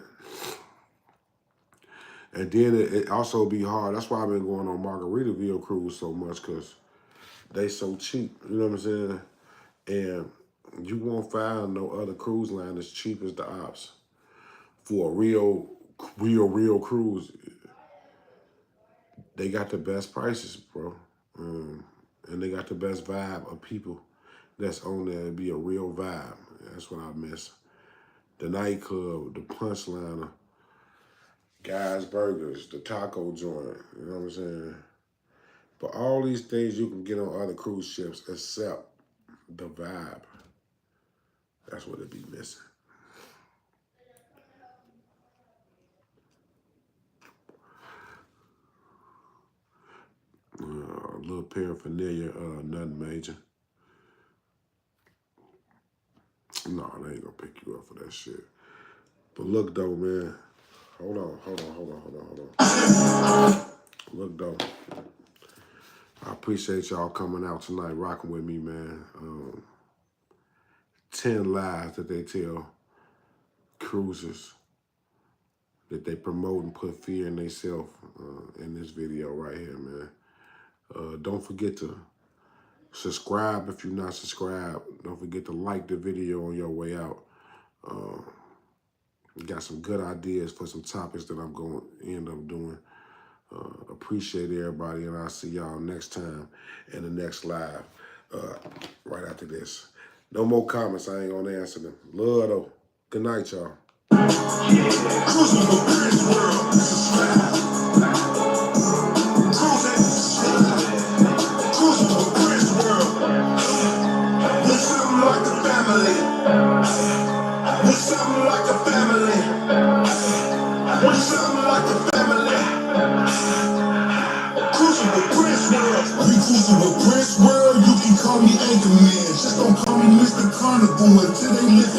And then it also be hard. That's why I've been going on Margaritaville cruise so much, because they so cheap. You know what I'm saying? And you won't find no other cruise line as cheap as the ops for a real cruise. They got the best prices, bro. And they got the best vibe of people that's on there. It'd be a real vibe. That's what I miss. The nightclub, the punchliner, Guys Burgers, the taco joint. You know what I'm saying? But all these things you can get on other cruise ships except the vibe. That's what it be missing. A little paraphernalia, nothing major. No, they ain't gonna pick you up for that shit. But look though, man. Hold on. Look though. I appreciate y'all coming out tonight, rocking with me, man. 10 lies that they tell cruisers that they promote and put fear in themselves in this video right here, man. Don't forget to subscribe if you're not subscribed. Don't forget to like the video on your way out. Got some good ideas for some topics that I'm going to end up doing. Appreciate everybody, and I'll see y'all next time in the next live right after this. No more comments. I ain't going to answer them. Love, though. Good night, y'all. Cruising the Prince world. Cruising the Prince world. We're something like a family. We're something like a family. We're something like a family. Cruising the Prince world. We cruising the Prince world. You can call me Anchorman. Just don't call me Mr. Carnival until they lift